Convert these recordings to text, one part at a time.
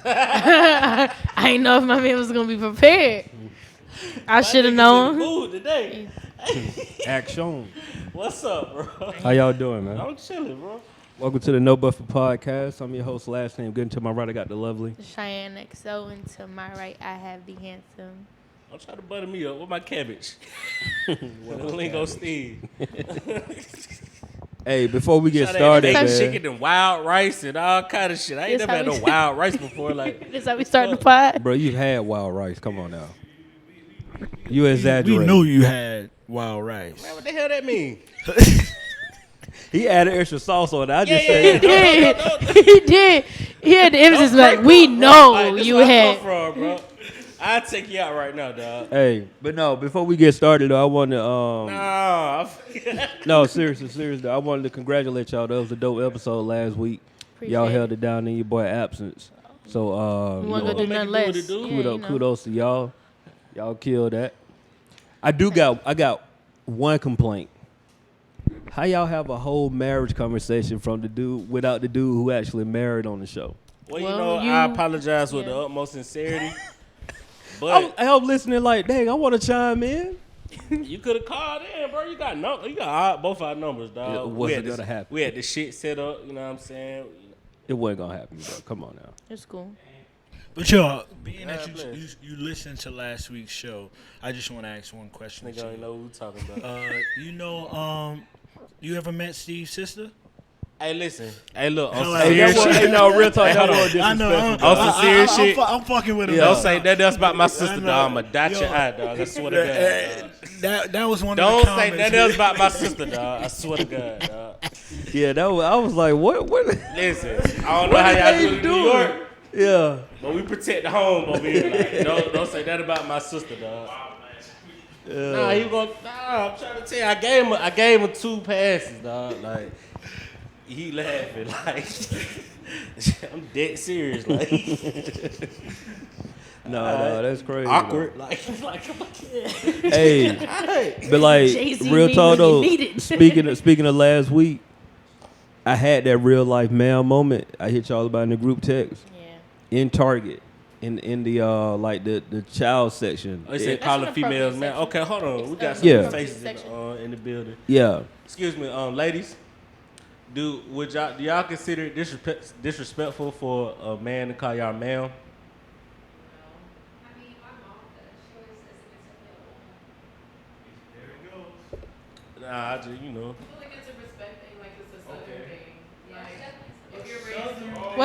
I didn't know if my man was gonna be prepared. I should have known. Mood today. Action. What's up, bro? How y'all doing, man? I'm chilling, bro. Welcome to the No Buffer Podcast. I'm your host, last name. Good to my right, I got the lovely Cheyenne XO, and to my right, I have the handsome. I'm trying to butter me up with my cabbage. Lingo Steve. Hey, before we get Shout started, out, man. chicken and wild rice and all kind of shit. I ain't This never had how no we- wild rice before. Like, This how we start the pod. Bro, you've had wild rice. Come on now. You exaggerating. We knew you had wild rice. man, what the hell that mean? He added extra sauce on it. I just Yeah, said, He did. He had the emphasis like, we know this you where I had. come from, bro. I'll take you out right now, dog. hey, but no, before we get started, though, I want to, Nah, no, seriously, though, I wanted to congratulate y'all. That was a dope episode last week. Y'all held it down in your boy absence. So, We want to go do nothing less. do. Yeah, you know. kudos to y'all. Y'all killed that. I got one complaint. How y'all have a whole marriage conversation from the dude without the dude who actually married on the show? Well, Well, I apologize with yeah. the utmost sincerity. But I was listening like, dang, I want to chime in. you could have called in, bro. You got both our numbers, dog. It wasn't gonna happen. We had the shit set up. You know what I'm saying? It wasn't gonna happen, bro. Come on now. It's cool. But y'all, being that bless. you listened to last week's show, I just want to ask one question. Nigga, don't even know what we talking about. You ever met Steve's sister? Hey, listen. Hey, look. On some Hey, serious that was- shit. no, real talk. Hey, hold on. I know. On some serious shit. I'm fucking with him. Don't say that. That's about my sister, know. dog. I'ma dot Yo. your eye, dog. I swear to God. That was one Don't of the say comments. nothing else about my sister, dog. I swear to God, dog. Yeah, I was like, what? Listen, I don't know how y'all do it in New York, Yeah. but we protect the home over here. Like, don't say that about my sister, dog. Nah, he gonna. Nah, I'm trying to tell you, I gave him 2 passes, dog. Like, he laughing, like, I'm dead serious, like. No, that's crazy. Awkward, like, Hey, but like, Jay-Z real me talk when though. you need it. Speaking of last week, I had that real life man moment. I hit y'all about in the group text Yeah. in Target. In the like the child section. They said That's call an the females, man. appropriate Okay, hold on. We got some Yeah. faces Section. in the building. Yeah. Excuse me, ladies. Do y'all consider it disrespectful for a man to call y'all ma'am? Nah, I just, I feel like it's a respect thing, like it's a southern thing. Like, if you're raised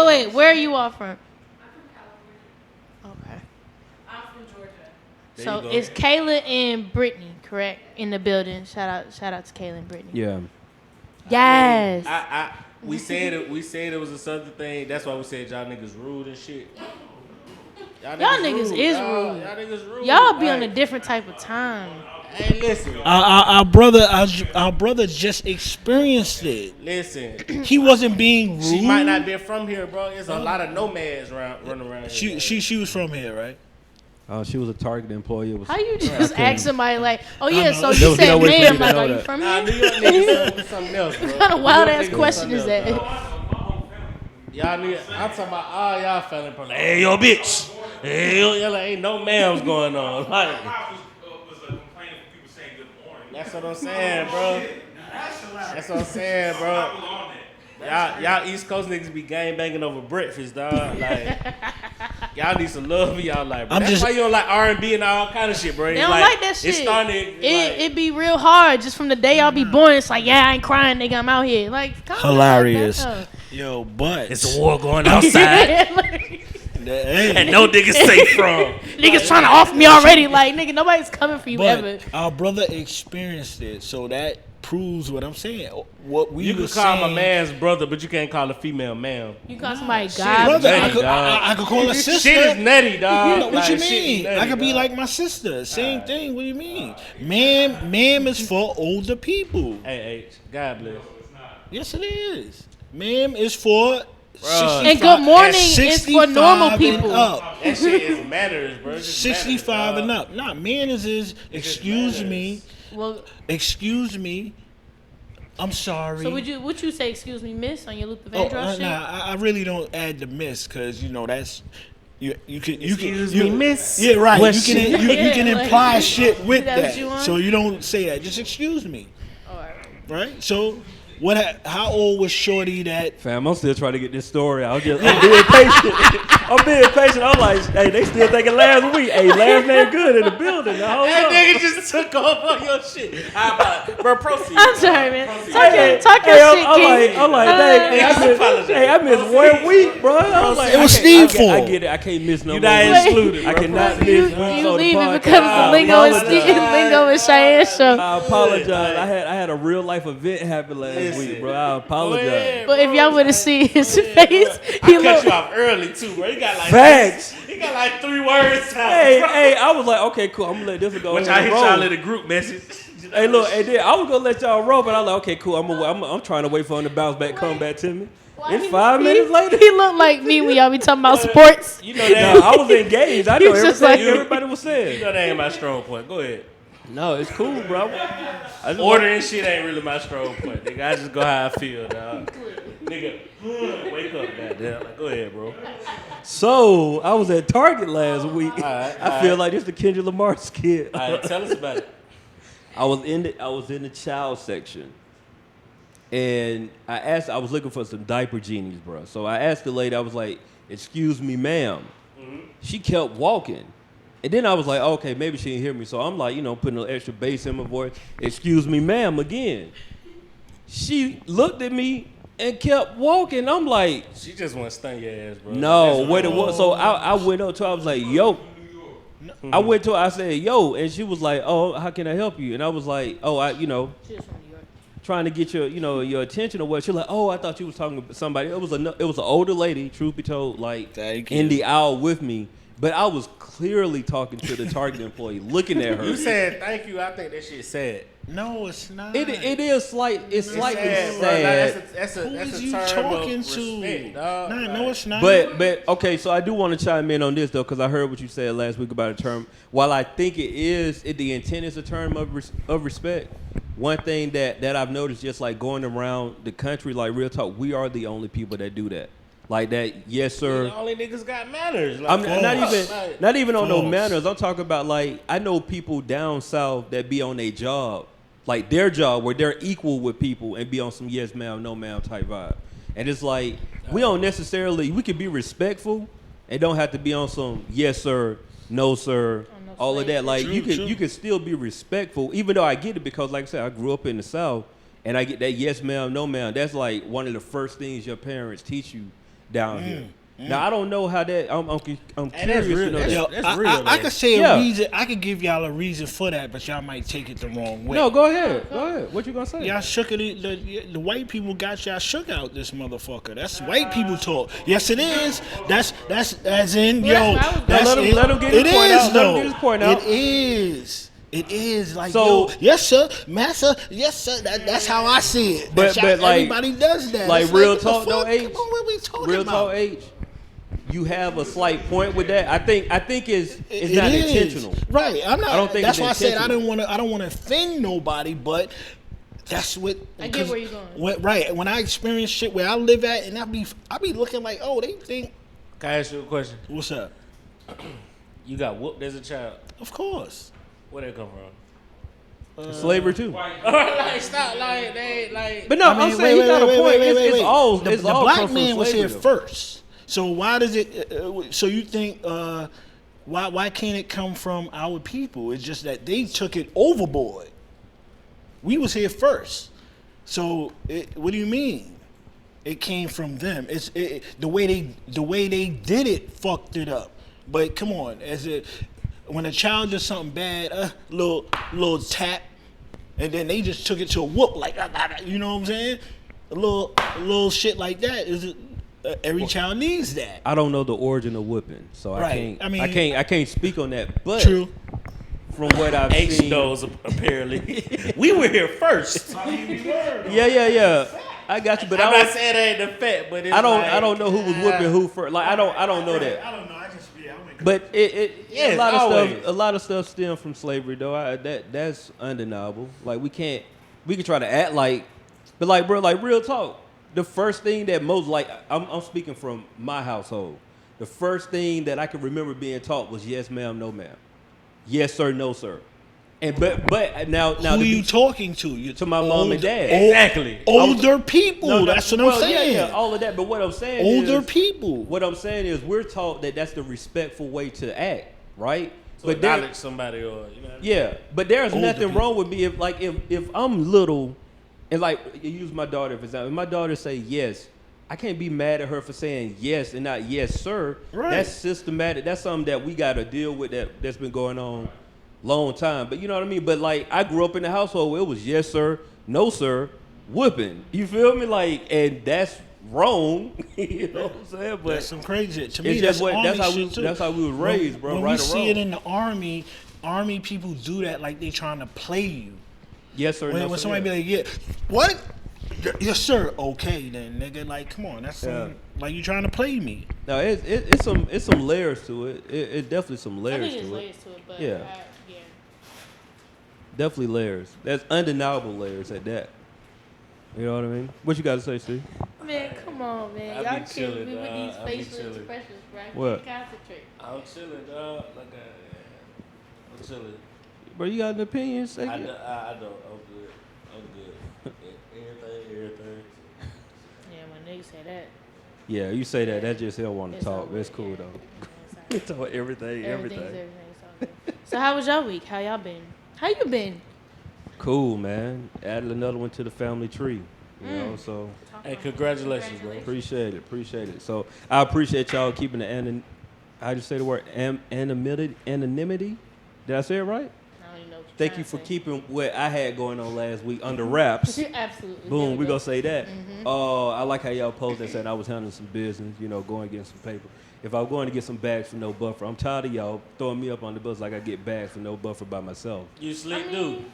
Wait. Where are you all from? I'm from California. Okay. I'm from Georgia. There So you go. it's Kayla and Brittany, correct? In the building. Shout out to Kayla and Brittany. Yeah. Yes. We said it was a southern thing. That's why we said y'all niggas rude and shit. Y'all niggas is dawg. rude. Y'all niggas rude. Y'all be on a Like, different type of time. Hey, listen. Our brother just experienced it. Listen. He wasn't being rude. She might not be from here, bro. There's a lot of nomads running around here. She was from here, right? She was a Target employee. It was, How you just ask somebody like, oh yeah, know. so There you was said no way for me ma'am, to like, know are you that. from Nah, here? New York niggas something else, bro. What kind of wild New York ass niggas question something is else, that? dog. Y'all niggas, I'm talking about all y'all family problems. Hey, yo, bitch. Hey, yo, y'all like, ain't no ma'ams going on. Like, that's what I'm saying, bro. That's what I'm saying, bro. Y'all East Coast niggas be gang banging over breakfast, dog. Like, y'all need some love in y'all life. Bro. That's why you don't like R&B and all kind of shit, bro. They don't like that shit. It's starting. It be real hard just from the day y'all be born. It's like, yeah, I ain't crying, nigga. I'm out here. Like, calm down, Hilarious. back up. Yo, but it's a war going outside, hey, and no niggas safe from. Niggas trying to off me already. Like, nigga, nobody's coming for you ever. but our brother experienced it, so that proves what I'm saying. What we You were can call my saying- man's brother, but you can't call a female ma'am. You call somebody Shit, God. brother, I nutty, could, dog. I could call a sister. Shit is nutty, dog. What Like, you shit mean? is nutty, I could be dog. like my sister. Same thing. What do you mean? Ma'am is for older people. Hey, God bless. Yes, it is. Ma'am is for 65 And good morning is for 65 normal and people. up. That shit is manners, bro. It's just 65 manners, and dog. up. Nah, manners is excuse me. Well, Excuse me. I'm sorry. So would you say excuse me, miss, on your Luther Oh, Vandross shit? I really don't add the miss because that's you can Excuse me, miss. Yeah, right. What's You can Yeah, like, imply shit with that what that, you want? so you don't say that. Just excuse me, All right. right? So how old was Shorty that? Fam, I'm still trying to get this story. I'm being patient. I'm being patient. I'm like, hey, they still thinking last week. Hey, last name good in the building. Now, hold That up. nigga just took off on your shit. How about, bro, proceed. I'm sorry, man. Proceed. Talk your shit, King. I'm like, dang, I missed 1 week, bro. I'm like, It was I can't- Steve I for. get it. I can't miss no You more. not weeks. excluded, I bro. cannot Proceed. miss one You soda leave it podcast. because the lingo and apologize. lingo and Cheyenne show. I apologize. I had a real life event happen last week, bro. I apologize. But if y'all would have seen his face, he Cut you looked. off early too, bro. He got like Facts. He got like 3 words out. Hey, I was like, okay, cool. I'm gonna let this go. Which ahead I hit and y'all roll. in the group message. Hey, look, and then I was gonna let y'all roll, but I was like, okay, cool. I'm trying to wait for him to bounce back, come back to me. And 5 minutes later, He looked like me when y'all be talking about sports. You know that. I was engaged. I know He was just everything like- everybody was You saying. know that ain't my strong point. Go ahead. No, it's cool, bro. I just Ordering shit ain't really my strong point, nigga. I just go how I feel, dog. Nigga, wake up, goddamn. Like, go ahead, bro. So I was at Target last week. right, I feel like this the Kendrick Lamar skit. All right, tell us about it. I was in the child section, and I was looking for some diaper genies, bro. So I asked the lady, I was like, "Excuse me, ma'am." She kept walking, and then I was like, "Okay, maybe she didn't hear me." So I'm like, putting a little extra bass in my voice. "Excuse me, ma'am," again. She looked at me and kept walking. I'm like, She just want to stun your ass, bro. no, That's what it was. So I went up to her, I was like, yo. I went to her, I said, yo, and she was like, oh, how can I help you? And I was like, oh, trying to get your attention or what. She was like, oh, I thought you was talking to somebody. It was an older lady, truth be told, like Thank you. in the aisle with me. But I was clearly talking to the Target employee, looking at her. You said thank you. I think that shit sad. No, it's not. It is slightly sad. bro. Like, that's Who a is you term talking of to? respect, dog. Nah, no, it's not. But okay, so I do want to chime in on this though, because I heard what you said last week about a term. While I think the intent is a term of respect. One thing that I've noticed, just like going around the country, like real talk, we are the only people that do that. Like that, yes sir. The only niggas got manners. Like, I'm like, not even on no False. manners. I'm talking about like I know people down south that be on their job, like their job where they're equal with people and be on some yes ma'am, no ma'am type vibe. And it's like we we can be respectful and don't have to be on some yes sir, no sir, all of that. Like True, you can still be respectful, even though I get it because like I said, I grew up in the South and I get that yes ma'am, no ma'am. That's like one of the first things your parents teach you down here. Now I don't know how that. I'm curious to know that. Yo, That's real, I though. could say Yeah. a reason. I could give y'all a reason for that, but y'all might take it the wrong way. No, go ahead. Go ahead. What you gonna say? Y'all shook it. The white people got y'all shook out this motherfucker. That's white people talk. Yes, it is. That's as in yo. Well, that's what I was- That's Let him- it. let him get his It point is, out. Let him though. get his point out. It is. It is like So- yo, yes sir, massa, yes sir. That's how I see it. But That like- everybody does that. Like It's real what the talk though, fuck? H. Come on, what we talking Real about? talk, H. You have a slight point with that. I think it's It not is. intentional. Right. I'm not. I don't think that's it's why I said I intentional. don't want to offend nobody, but that's what. I get where you're going. Right. When I experience shit where I live at, and I be looking like, oh, they think. Can I ask you a question? What's up? You got whooped as a child. Of course. Where that come from? Slavery too. Like stop, like they like. But no, I mean, I'm saying he got a point. It's all The it's all black come from man was here slavery, though. first. So why does it? So you think? Why can't it come from our people? It's just that they took it overboard. We was here first. So what do you mean? It came from them. It's the way they did it fucked it up. But come on, when a child does something bad, little tap, and then they just took it to a whoop like you know what I'm saying? A little shit like that is. Every child needs that. I don't know the origin of whipping, so Right. I can't speak on that. But True. from what I've H seen, knows apparently. We were here first. yeah, I got you. But I'm I not don't, saying that ain't the fact, but it's I like, don't know who was whipping who first. Like I don't know that. I don't know. I just But Yes, a lot of always. stuff. A lot of stuff stem from slavery, though. That's undeniable. Like we can try to act like But like, bro, like real talk. The first thing that most like, I'm speaking from my household. The first thing that I can remember being taught was yes, ma'am, no, ma'am. Yes, sir, no, sir. And but now Who are you talking to? You to my mom and dad. Exactly. Older people. No, that's what I'm saying. Yeah, all of that. But what I'm saying Older is, people. What I'm saying is we're taught that that's the respectful way to act, right? So but acknowledge somebody or you know what I mean? yeah, but there's Older nothing people. wrong with me if I'm little, and like you use my daughter for example. If my daughter say yes, I can't be mad at her for saying yes and not yes, sir. Right. That's systematic. That's something that we got to deal with that's been going on long time. But you know what I mean? But like I grew up in a household where it was yes, sir, no, sir, whooping. You feel me? Like, and that's wrong. You know what I'm saying? But That's some crazy shit. To it's me, just that's that's how we was raised, bro. When right we or see wrong. it in the army people do that like they trying to play you. Yes, sir, no, When sir. somebody be like, yeah, what? Yes, sir. Okay, then, nigga. Like, come on. That's some, like you trying to play me. No, it's some layers to it. It's definitely some I layers think it's to it. layers to it, but Yeah. yeah. Definitely layers. That's undeniable layers at that. You know what I mean? What you got to say, Steve? Man, come on, man. I be Y'all killing chilling, me with dog. these I be facial chilling. expressions, bro. I What? can't concentrate. I'm chilling, dog. Like I'm chilling. Bro, you got an opinion? Say I it. don't. I'm good. Everything. Yeah, my nigga said that. Yeah, you say that. That just he don't want to It's talk. over, It's cool yeah. though. Yeah, it's all right. Talk everything. Everything's all good. So how was your week? How y'all been? How you been? Cool, man. Added another one to the family tree. You know, so Hey, congratulations, bro. appreciate it. So I appreciate y'all keeping the how do you say the word anonymity? Did I say it right? I don't even know what you're Thank trying you to for say. keeping what I had going on last week under wraps. Absolutely. Boom, There we go. gonna say that. Mm-hmm. I like how y'all posed that said I was handling some business, you know, going to get some paper. If I was going to get some bags for no buffer, I'm tired of y'all throwing me up on the bus like I get bags for no buffer by myself. You sleep, I dude. mean,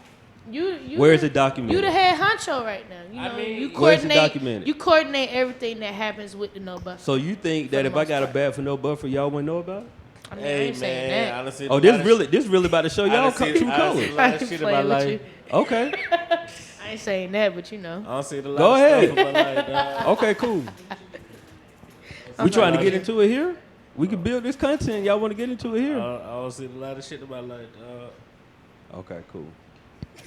you Where is it documented? You the head honcho right now. You I know, mean, you where's it coordinate. documented? You coordinate everything that happens with the no buffer. So you think that the if I most got a part. bag for no buffer, y'all wouldn't know about it? I mean, I Hey ain't saying man, that. I done seen Oh, a this lot of really about to show I y'all done seen- true I done seen colors. a lot I of ain't shit playing about with life. you. Okay, I ain't saying that, but you know. I don't see the lot Go of ahead. stuff about life, dog. okay, cool. We trying to get into it here? We can build this content. Y'all want to get into it I here? don't see a lot of shit about life, dog. Okay, cool.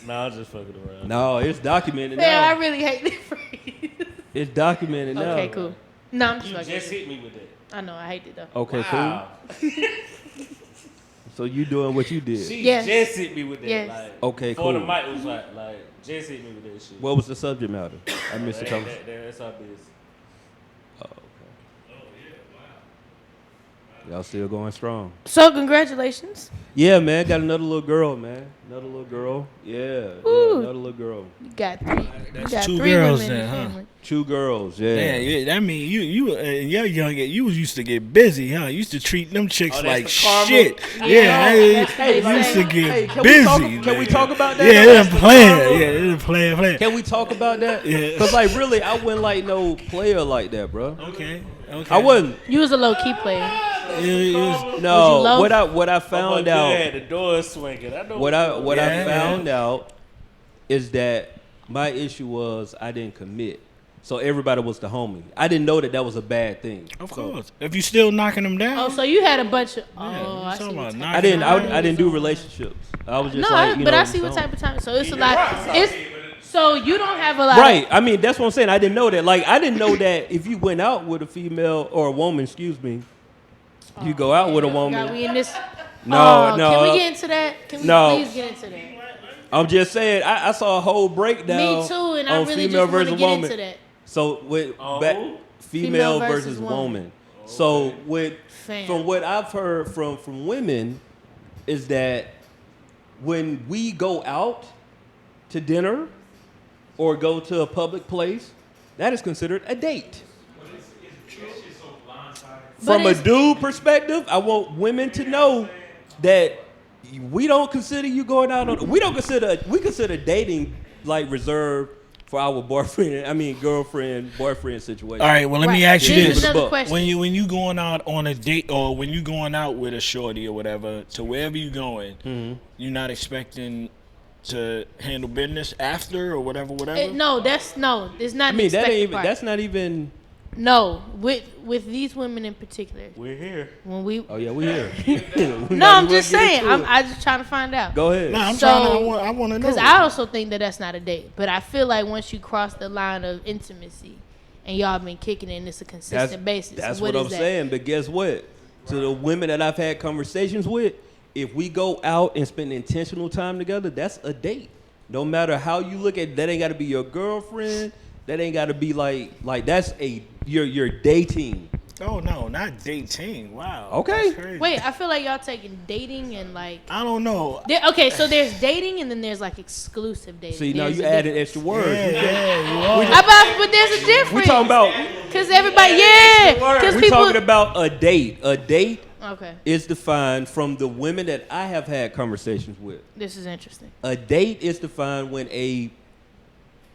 Nah, I'm just fucking around. No, it's documented Man, I now. really hate this phrase. It's documented now. Okay, cool. No, I'm just You fucking just with you. hit me with that. I know, I hate it though. Okay, Wow. cool. So you doing what you did? She Yes. just hit me with that. Yes. Like, Okay, before cool. the mic was like, just hit me with that shit. What was the subject matter? I missed the conversation. That's our business. Oh, okay. Y'all still going strong. So congratulations. Yeah, man. Got another little girl, man. Another little girl. Yeah, Ooh. another little girl. You got three. That's you got two three girls women in then, the huh? family. 2 girls. Yeah. Yeah, that mean you you're young. You was used to get busy, huh? You used to treat them chicks Oh, that's like the karma? shit. Yeah, That's what you they used to say. get Hey, can busy. can we talk about that? Yeah, That's they're the playing. karma. Yeah, they're playing. Can we talk about that? Yeah. Cause like really, I wasn't like no player like that, bro. Okay. I wasn't. You was a low key player. It was- No, low? what I found Oh, out. yeah, the door swinging. I know What I Yeah. found out is that my issue was I didn't commit. So everybody was the homie. I didn't know that was a bad thing. Of So course. If you still knocking them down. Oh, so you had a bunch of. Oh, Yeah, I see. talking What about type knocking I didn't them I didn't do relationships. I was just No, like, you but know, I see what so- type of time. So it's a lot. It's so you don't have a lot. Right. I mean, that's what I'm saying. I didn't know that. Like, I didn't know that if you went out with a female or a woman, excuse me, you go out with a Got woman. we in this. No, Oh, no. Can we get into that? Can we No. please get into that? I'm just saying. I saw a whole breakdown. Me too, and I on really female just want to versus get woman. into that. So with Oh. female Female versus versus woman. woman. So with Fam. from what I've heard from women is that when we go out to dinner or go to a public place, that is considered a date. From a it's- dude perspective, I want women to know that we don't consider you going out on. We consider dating like reserved for our girlfriend, boyfriend situation. All right. Well, let me Right. ask you This this: is another But question. when you going out on a date or when you going out with a shorty or whatever to wherever you going, Mm-hmm. you're not expecting to handle business after or whatever. It's not I the mean, that expected ain't even. part. That's not even. No, with these women in particular. We're here. When we Oh yeah, we here. no, I'm just saying. I just trying to find out. Go ahead. Nah, I'm So- trying to. I want to know. Because I also think that that's not a date. But I feel like once you cross the line of intimacy and y'all been kicking it and it's a consistent basis. That's what what is I'm that? saying. But guess what? To the women that I've had conversations with, if we go out and spend intentional time together, that's a date. No matter how you look at it, that ain't got to be your girlfriend. That ain't got to be like that's you're dating. Oh no, not dating. Wow. Okay. That's crazy. Wait, I feel like y'all taking dating and like. I don't know. Okay, so there's dating and then there's like exclusive dating. See, now There's you a added difference. extra words. Yeah, you are. But there's a difference. We talking about. Because everybody, yeah. Because We're people. talking about a date. A date Okay, is defined from the women that I have had conversations with. this is interesting. A date is defined when a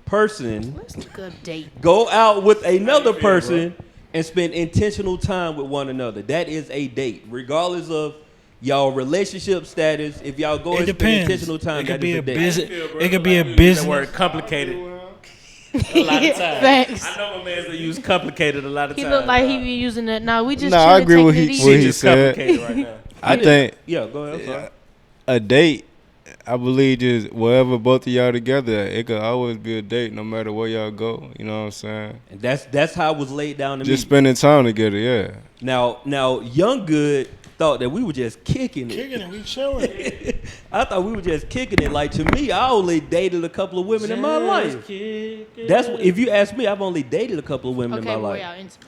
person Let's look up date. go out with another person and spend intentional time with one another. That is a date, regardless of y'all relationship status. If y'all go It and spend depends. intentional time, It could that be is a a date. business. It could be a That business. word complicated. A lot of times. Thanks. I know my man's that use complicated a lot of He times. looked like he be using it. No, we just. Nah, I chilling, agree with taking it he- easy. what Shit he just said. complicated right now. I think Yeah, go ahead. I'm sorry. a date, I believe, just wherever both of y'all together, it could always be a date, no matter where y'all go. You know what I'm saying? And that's how it was laid down to Just me. spending time together. Yeah. Now, Young Good thought that we were just kicking it. Kicking it, we chilling. I thought we were just kicking it. Like, to me, I only dated a couple of women in my life. That's if you ask me, I've only dated a couple of women Okay, in my we're life. out intimate.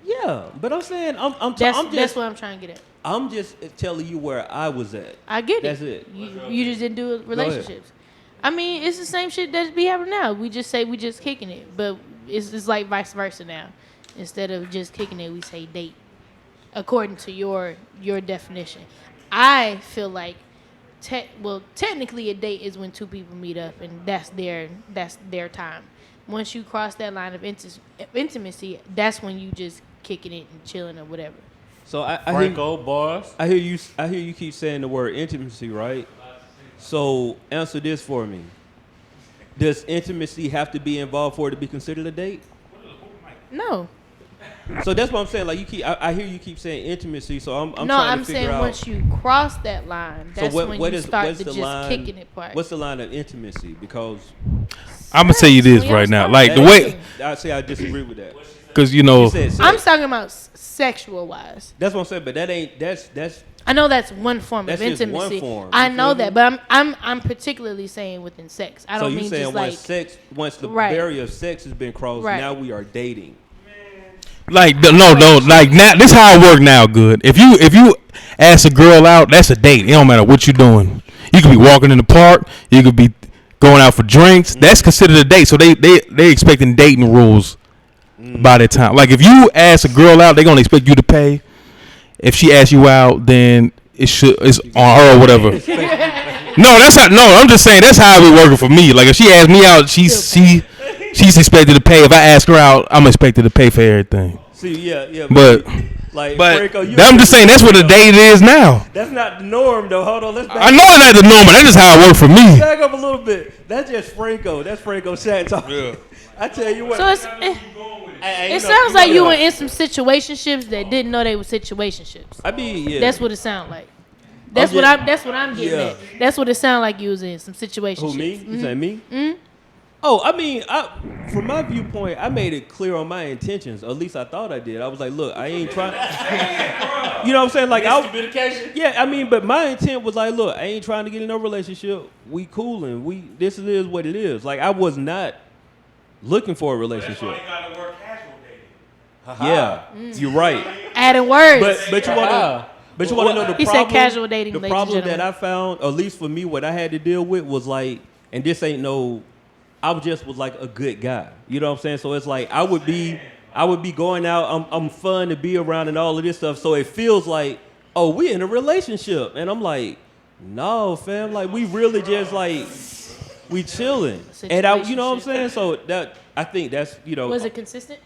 Yeah, but I'm saying That's what I'm trying to get at. I'm just telling you where I was at. I get it. That's it. You just didn't do relationships. I mean, it's the same shit that be happening now. We just say we just kicking it, but it's like vice versa now. Instead of just kicking it, we say date, according to your definition. I feel like, technically a date is when two people meet up, and that's their time. Once you cross that line of intimacy, that's when you just kicking it and chilling or whatever. So I Franco, bars. hear you keep saying the word intimacy, right? So answer this for me. Does intimacy have to be involved for it to be considered a date? No. So that's what I'm saying. Like, I hear you keep saying intimacy. So I'm No, trying I'm to figure saying out. once you cross that line, that's when you start to just kicking it part. What's the line of intimacy? Because I'm gonna tell you this When y'all right now, start like the dating. way, I say I disagree with that. because you You know, said sex. I'm talking about sexual wise. That's what I'm saying. But that ain't that's I know that's one form That's of just one intimacy. form. I You know feel that, me? but I'm particularly saying within sex. I so don't you mean saying just like once the Right. barrier of sex has been crossed, Right. now we are dating. like no, like now this how it work now. Good. If you ask a girl out, that's a date. It don't matter what you doing. You could be walking in the park. You could be going out for drinks. That's considered a date. So they expecting dating rules by that time. Like if you ask a girl out, they gonna expect you to pay. If she asks you out, then it's on her or whatever. No, that's how. No, I'm just saying that's how it be working for me. Like if she asks me out, she's expected to pay. If I ask her out, I'm expected to pay for everything. See, yeah. But like, but Franco, I'm just saying that's what a date is now. That's not the norm, though. Hold on, let's back I know it's not the norm, but that's just how it worked for me. back up a little bit. That's just Franco. That's Franco Shat talking. Yeah. I tell you what. so it sounds like you were in some situationships that didn't know they were situationships. I mean, yeah. That's what it sounds like. That's what I'm getting Yeah. at. That's what it sounded like you was in some situationships. Who, me? You say me? Oh, I mean, from my viewpoint, I made it clear on my intentions. At least I thought I did. I was like, look, I ain't trying. You know what I'm saying? Like, Communication. yeah, I mean, but my intent was like, look, I ain't trying to get in no relationship. We coolin'. This is what it is. Like, I was not looking for a relationship. got to work casual dating. Yeah, you're right. Adding words. But you want to know the He said problem? casual dating, The ladies and problem that gentlemen. I found, at least for me, what I had to deal with was like, and this ain't no, I just was like a good guy. You know what I'm saying? So it's like I would be going out. I'm fun to be around and all of this stuff. So it feels like, oh, we in a relationship, and I'm like, no, fam. Like we really just like we chilling, and you know what I'm saying? So that I think that's Was it consistent?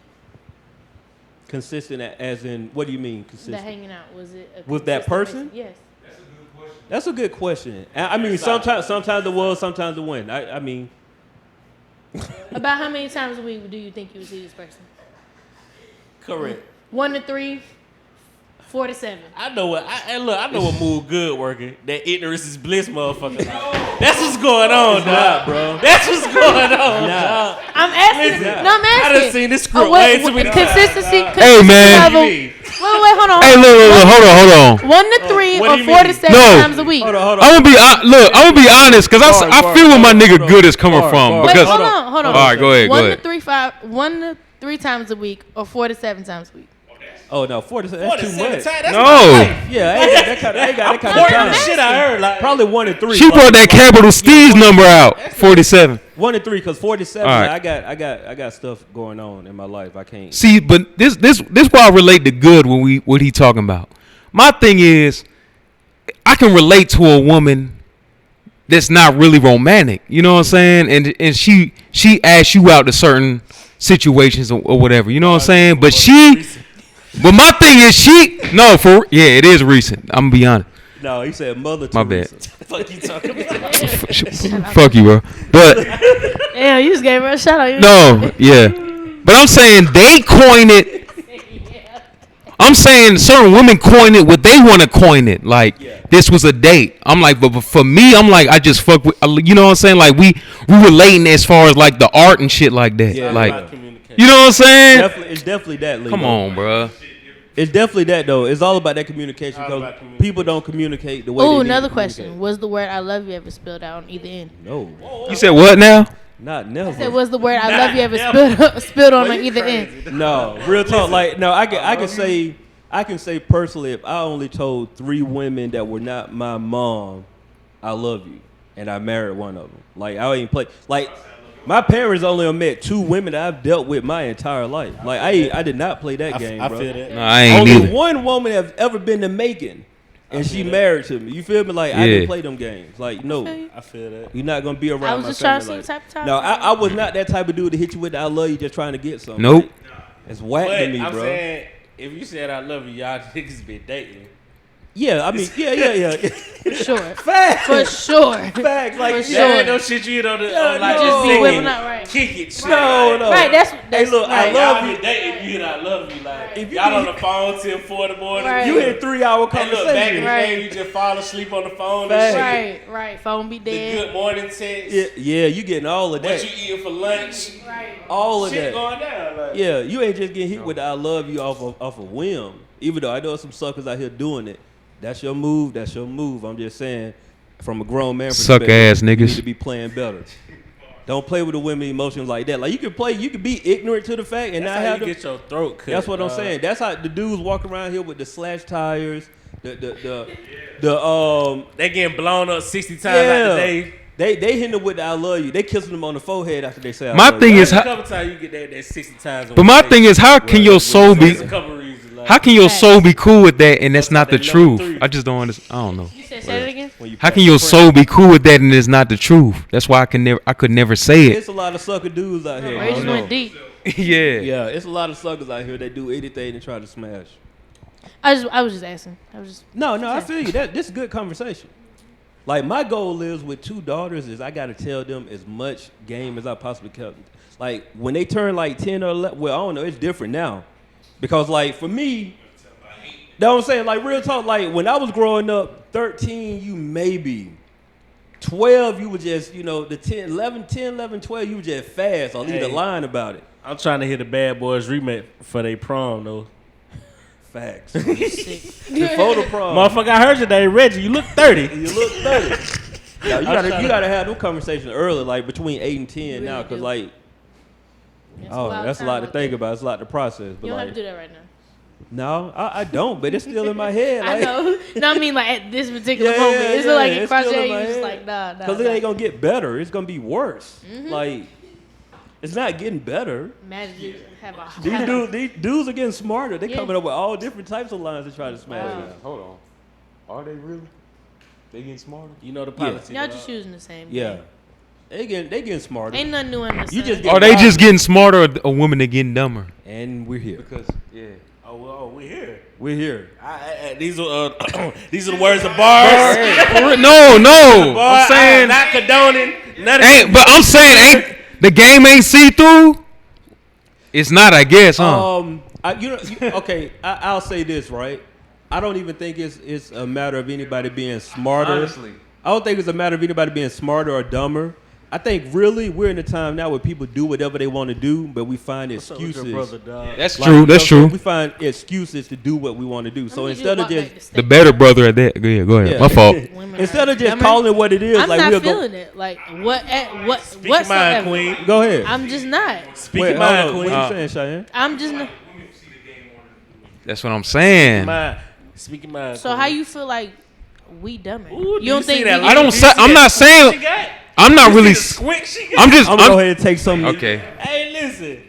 consistent as in what do you mean The consistent? hanging out, was it a With that consistent person? basis? Yes. That's a good question. That's a good question. I mean, sometimes it was, sometimes it went. I mean, About how many times a week do you think you would see this person? Correct. 1 to 3, 4 to 7. I know what. I know what move good working. That ignorance is bliss, motherfucker. That's what's going on, dog, bro. That's what's going on, dog. I'm asking. No, I'm asking. I done seen this script way too many times. Consistency. Hey, man. Wait, hold on. Hey, look, hold on. 1 to 3 what do or you 4 to mean? 7 No. times a week. hold on. I'm gonna be honest, cause I feel where my nigga good is coming from. Wait, Because hold on. all right, go ahead. 1 to 3 times a week or 4 to 7 times a week. Oh no, 4 to 7. That's too 47 much. times, that's No. my life. Yeah, I ain't got that kind of Important time. shit I heard. Like, Probably 1 and 3. She brought that capital Steve's number out. 47. 1 and 3, because 47. All right. I got stuff going on in my life. I can't. See, but this why I relate to good when what he talking about. My thing is, I can relate to a woman that's not really romantic. You know what I'm saying? And she asks you out to certain situations or whatever. You know what I'm saying? But my thing is it is recent. I'm gonna be honest. No, he said Mother My bad. Teresa. fuck you talking about? Fuck you, bro. But Damn, you just gave her a shout out. no, yeah. But I'm saying they coin it. I'm saying certain women coin it what they want to coin it. Like this was a date. I'm like, but for me, I'm like, I just fuck with. You know what I'm saying? Like we relating as far as like the art and shit like that. Yeah, like, you know what I'm saying? It's definitely that. Leo. Come on, bro. It's definitely that though. It's all about that communication because people don't communicate the way. Oh, they need another to question. communicate. Was the word "I love you" ever spelled out on either end? No, You said what now? not never. I said, was the word "I love you" ever spilled on either end? No, real talk. Like no, I can say personally, if I only told 3 women that were not my mom, I love you, and I married one of them. Like I ain't play. Like my parents only met 2 women that I've dealt with my entire life. Like I did not play that game, I bro. feel that. No, I ain't Only either. one woman have ever been to Macon, and she married to me. You feel me? Like I Yeah. didn't play them games. Like no. I feel that. You're not gonna be around I was my just trying to family see like what type of time. No, I was not that type of dude to hit you with the I love you just trying to get something. Nope. Like, it's whack But to me, I'm bro. saying, if you said I love you, y'all niggas been dating. Yeah, I mean, yeah. For sure. Facts. For sure. Facts. Like, For yeah. sure. That ain't no shit you don't Yeah, like no. just Be singing, whipping out, right. kick it, shit. No. Right, that's Hey, look, I right. love Y'all you. been dating, you and I love you. Like, If you y'all be- on the phone till 4 in the morning. Right. You hit 3-hour And look, back in conversation. the Right. day, you just fall asleep on the phone Facts. and shit. Right. Phone be The dead. good morning text. Yeah, you getting all of What that. you eating for lunch. All of Shit that. going down. Like, Yeah, you ain't just getting hit with the I love you off a whim. Even though I know some suckers out here doing it. That's your move. I'm just saying, from a grown man Suck perspective, ass you need niggas. to be playing better. Don't play with the women emotions like that. Like you can be ignorant to the fact and that's not how have you them. get your throat cut. That's what I'm saying. That's how the dudes walk around here with the slash tires, the They getting blown up 60 times yeah. out the day. They hitting them with the I love you. They kissing them on the forehead after they say I My love thing you. is, There's a how, couple times you get that 60 times. but my thing is, how can your soul be? There's a couple reasons. Like, How can your soul be cool with that and that's not the That's number truth? 3. I just don't understand. I don't know. You said say it again? When you How pass can your the soul be cool with that and it's not the truth? That's why I could never say It's it. a lot of sucker dudes out here. Ray just went deep. Yeah. Yeah, it's a lot of suckers out here that do anything to try to smash. I was just asking. No, I feel you. This is good conversation. Like my goal is with 2 daughters is I gotta tell them as much game as I possibly can. Like when they turn like 10 or 11, well I don't know, it's different now. Because like for me, know what I'm saying? Like real talk, like when I was growing up, 13 you maybe. 12 you were just, the 10, 11, 12 you were just fast or either lying about it. I'm trying to hear the Bad Boys remake for their prom though. Facts. Before the prom. Motherfucker, I heard your name, Reggie. You look 30. You look 30. Now, you gotta have them conversations early, like between 8 and 10 really now, cause do. like, that's a lot to think about. It's a lot to process. But You don't like, have to do that right now. no, I don't. But it's still in my head. I Like, know. No, I mean like at this particular Yeah, moment. yeah, It's yeah, like it's it crossed still your in head. my You just head. like, nah. Cause it ain't gonna get better. It's gonna be worse. Like, it's not getting better. Imagine you have a These dudes are getting smarter. They Yeah. coming up with all different types of lines to try to smash Wow. it. Hold on. Are they really? They getting smarter? You know the politics. Y'all just using the same. Yeah. They getting smarter. Ain't nothing new in the sun. You just Are they just getting smarter, or women are getting dumber? And we're here. Because Oh, we here. We're here. These are these are the words of bars. no, I'm saying not condoning. but I'm saying ain't the game ain't see through. It's not, I guess, huh? I'll say this, right? I don't even think it's a matter of anybody being smarter. Honestly. I don't think it's a matter of anybody being smarter or dumber. I think really we're in a time now where people do whatever they want to do, but we find excuses. That's true. That's true. We find excuses to do what we want to do. So instead of just the better brother at that, go ahead. Yeah. My fault. Instead of just calling it what it is, I'm like not we'll feeling it. Like what Speak your mind, queen. Go ahead. I'm just not. Speak your mind, What queen. you saying, Cheyenne? I'm just not. That's what I'm saying. Speak your mind. So queen. how you feel like we dumber? Ooh, You don't see think that? we I don't Do say. you see I'm that not squint saying. she got? I'm not You really. see the squint she got? I'm just. I'm gonna go ahead and take some. Okay. Hey, listen.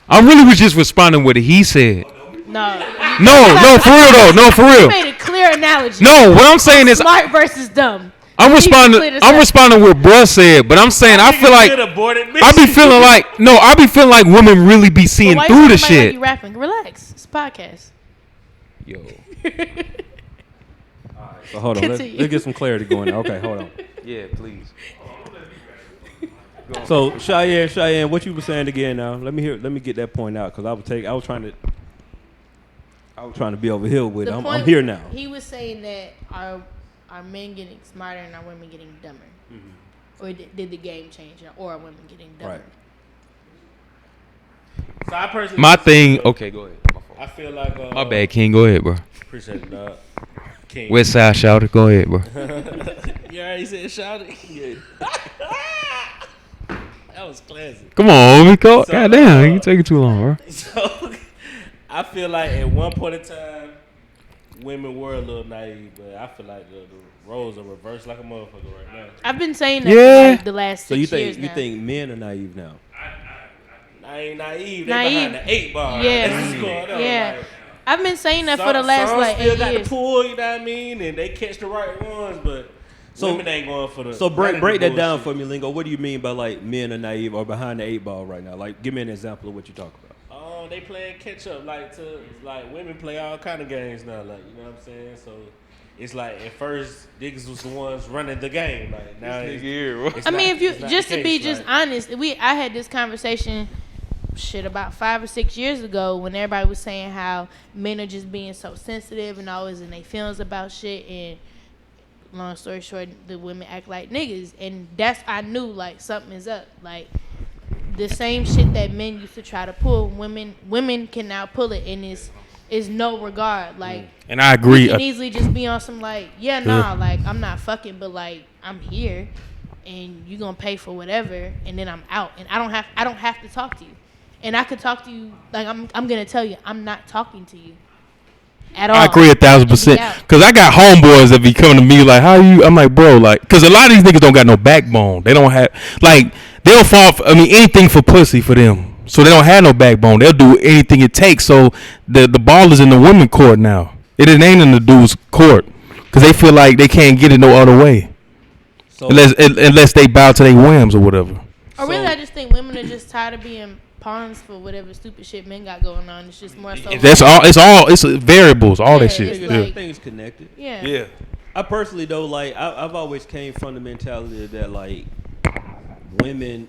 I really was just responding what he said. No. No, for real though. No, for You real. made a clear analogy. No, what I'm saying is, Smart versus dumb. I'm You responding. clear this I'm up. responding what bruh said, but I'm saying I feel like I be feeling like I be feeling like women really be seeing Why through you the talking like shit. you rapping? Relax. It's a podcast. Yo, So hold on. Let's Continue. get some clarity going now. Okay, hold on. yeah, please. So Cheyenne, what you were saying again now? Let me get that point out because I was trying to be over here with it. I'm point- here now. He was saying that are men getting smarter and are women getting dumber? Or did the game change or are women getting dumber? Right. So I personally My thing. Okay, go ahead. My fault. I feel like My bad, King. Go ahead, bro. Appreciate it, dog. King. West Side shouted. Go ahead, bro. You already said shout it. Yeah. That was classic. Come on, Rico. So, Goddamn, you taking too long, bro. So I feel like at one point in time, women were a little naive, but I feel like the roles are reversed like a motherfucker right now. I've been saying that Yeah. for like the last 6 So you years think now. men are naive now? I ain't naive. They Naive. behind the 8 ball. Yeah. That's what's going on. Yeah. Like, I've been saying that for the last some like still 8 got years. the pull, you know what I mean? And they catch the right ones, but women ain't going for the. So break that down bullshit. for me, Lingo. What do you mean by like men are naive or behind the 8 ball right now? Like, give me an example of what you're talking about. They playing catch up, like women play all kind of games now, like you know what I'm saying. So it's like at first niggas was the ones running the game, like now. I mean, if you just to be just honest, I had this conversation about 5 or 6 years ago when everybody was saying how men are just being so sensitive and always in their feelings about shit, and long story short, the women act like niggas, and I knew like something is up. Like the same shit that men used to try to pull, women can now pull it, and is no regard. Like, And I agree. you can easily just be on some like, like I'm not fucking, but like I'm here, and you gonna pay for whatever, and then I'm out, and I don't have to talk to you, and I could talk to you like I'm gonna tell you I'm not talking to you at all. I agree 1,000%. Cause I got homeboys that be coming to me like, "How you?" I'm like, "Bro, like," cause a lot of these niggas don't got no backbone. They don't have like they'll fall. Anything for pussy for them. So they don't have no backbone. They'll do anything it takes. So the ball is in the women court now. It ain't in the dudes court because they feel like they can't get it no other way So unless they bow to their whims or whatever. Or really, I just think women are just tired of being pawns for whatever stupid shit men got going on. It's just more so. That's all. It's variables. All that shit. it's Yeah. like- everything's connected. Yeah. I personally though, like I've always came from the mentality that like women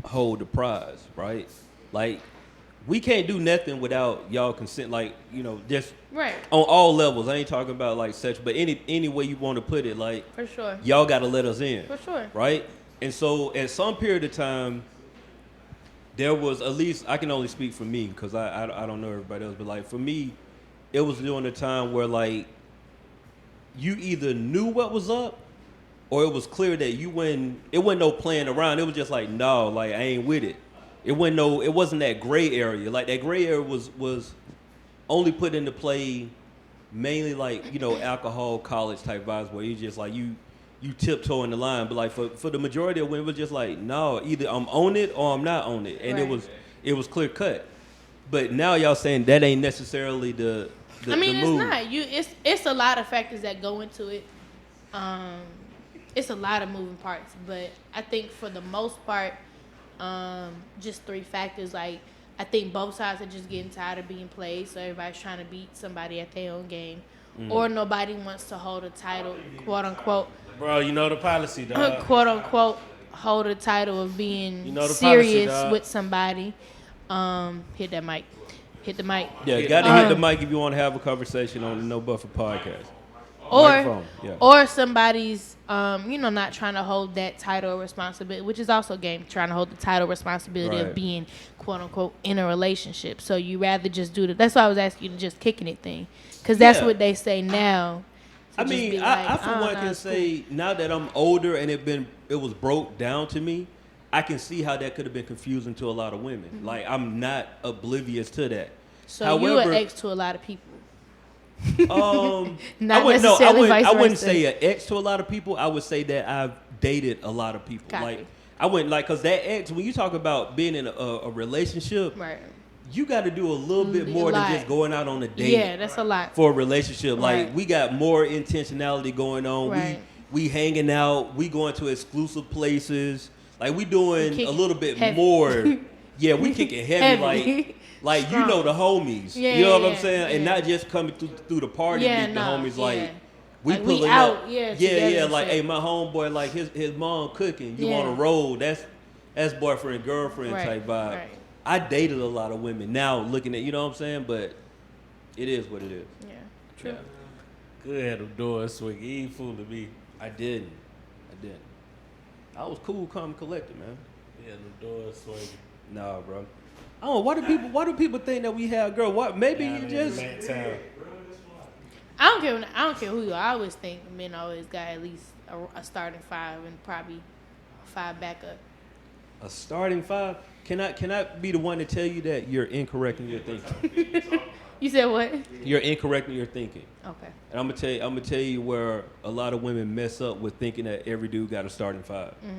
hold the prize, right? Like we can't do nothing without y'all consent. Like just Right. on all levels. I ain't talking about like sex, but any way you want to put it, like For sure. y'all got to let us in, For sure. right? And so at some period of time, there was at least I can only speak for me because I don't know everybody else, but like for me, it was during a time where like you either knew what was up or it was clear that it wasn't no playing around. It was just like, no, like I ain't with it. It wasn't that gray area. Like that gray area was only put into play mainly like, alcohol, college type vibes where you just like you tiptoeing the line. But like for the majority of women, it was just like, no, either I'm on it or I'm not on it. And Right. it was clear cut. But now y'all saying that ain't necessarily the I mean, the it's move. not. It's a lot of factors that go into it. it's a lot of moving parts, but I think for the most part, just 3 factors. Like, I think both sides are just getting tired of being played, so everybody's trying to beat somebody at their own game, or nobody wants to hold a title, quote unquote. Bro, you know the policy, dog. Quote unquote, hold a title of being You know the serious policy, dog. with somebody. Hit that mic. Hit the mic. Yeah, got to hit the mic if you want to have a conversation on the No Buffer podcast. Microphone, yeah. Or somebody's not trying to hold that title of responsibility, which is also game, trying to hold the title responsibility Right. of being quote unquote in a relationship. So you rather just do that's why I was asking you to just kicking it thing, because that's Yeah. what they say now. I mean, I for one can say now that I'm older and it was broke down to me, I can see how that could have been confusing to a lot of women. Mm-hmm. Like, I'm not oblivious to that. So you an ex to a lot of people. Not I wouldn't, necessarily vice I wouldn't versa. say an ex to a lot of people. I would say that I've dated a lot of people. Copy. Like, I wouldn't because that ex, when you talk about being in a relationship, Right. you got to do a little bit A more than lot. just going out on a date. Yeah, that's a lot. For a relationship. Right. Like, we got more intentionality going on. Right. We hanging out. We going to exclusive places. Like, we doing kick a little bit heavy. more. Yeah, we kicking heavy. Like you Strong. know the homies. Yeah, you know what yeah, I'm saying? And yeah. not just coming through the party Yeah, meet the no, homies. yeah. Like, we Like, we pulling out, up. yeah, yeah, together yeah. and Like, shit. hey, my homeboy, like his mom cooking. You Yeah. on the road. That's boyfriend, girlfriend Right, type vibe. right. I dated a lot of women. Now looking at, you know what I'm saying? But it is what it is. Yeah. True. Good had them doors swinging. He ain't fooling me. I didn't. I was cool, calm, collected, man. Yeah, them doors swinging. Nah, bro. Oh, why do people think that we have girl? What? Maybe Yeah, you man, just. man, town. I don't care who you are. I always think men always got at least a starting 5 and probably 5 backup. A starting 5? Can I be the one to tell you that you're incorrect in your thinking? You said what? You're incorrect in your thinking. Okay. And I'm gonna tell you where a lot of women mess up with thinking that every dude got a starting 5. Mm-hmm.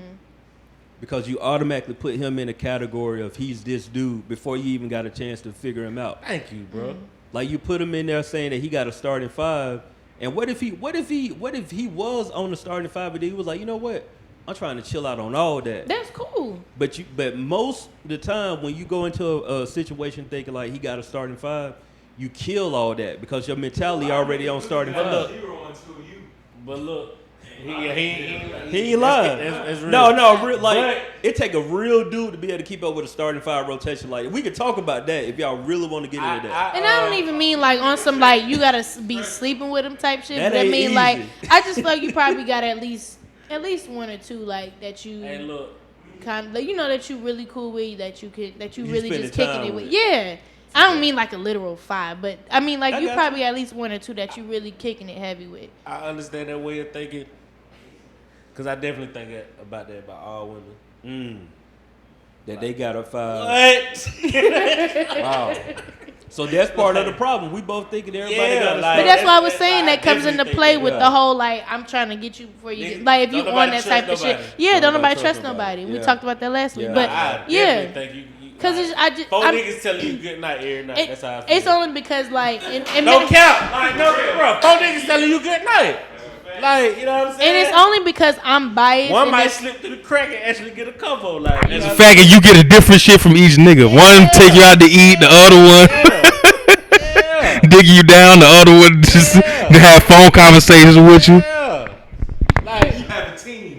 Because you automatically put him in a category of he's this dude before you even got a chance to figure him out. Thank you, bro. Like, you put him in there saying that he got a starting 5, and what if he was on the starting 5, but he was like, you know what? I'm trying to chill out on all that. That's cool. But most of the time when you go into a situation thinking like he got a starting 5, you kill all that because your mentality already on starting 5. But look, he He ain't lying. It's real. No, real, like But- it take a real dude to be able to keep up with a starting 5 rotation. Like, we could talk about that if y'all really want to get into that. And I don't even mean like on some like you gotta be sleeping with him type shit. That But I ain't mean like easy. I just feel like you probably got at least 1 or 2 like that you Hey, look. kind of like, you know that you really cool with that you You really spending just kicking time it with. with. Yeah. I don't mean like a literal 5, but I mean like I you got probably at least 1 or 2 that you really kicking it heavy with. I understand that way of thinking, cause I definitely think about all women. That they got a 5. What? Wow. So that's part of the problem. We both thinking everybody Yeah, got a like- But that's why I was I saying that comes into definitely play think with that. the whole like I'm trying to get you before you get like if you don't on nobody that type of trust shit. nobody. Yeah, don't nobody trust trust nobody. nobody. We Yeah. talked about that last week, Yeah. but I yeah. definitely think you. Cause it's, I just, 4 I'm- niggas telling you good night every night. That's how I feel. it's only because like, and No cap. Like, no, bro. 4 niggas telling you good night. Like, you know what I'm saying? and it's only because I'm biased. One and might it's- slip through the crack and actually get a cover. Like, you know The what fact that you get a different shit from each nigga. One take you out to eat, the other one digging you down, the other one just to have phone conversations with you. yeah. Like,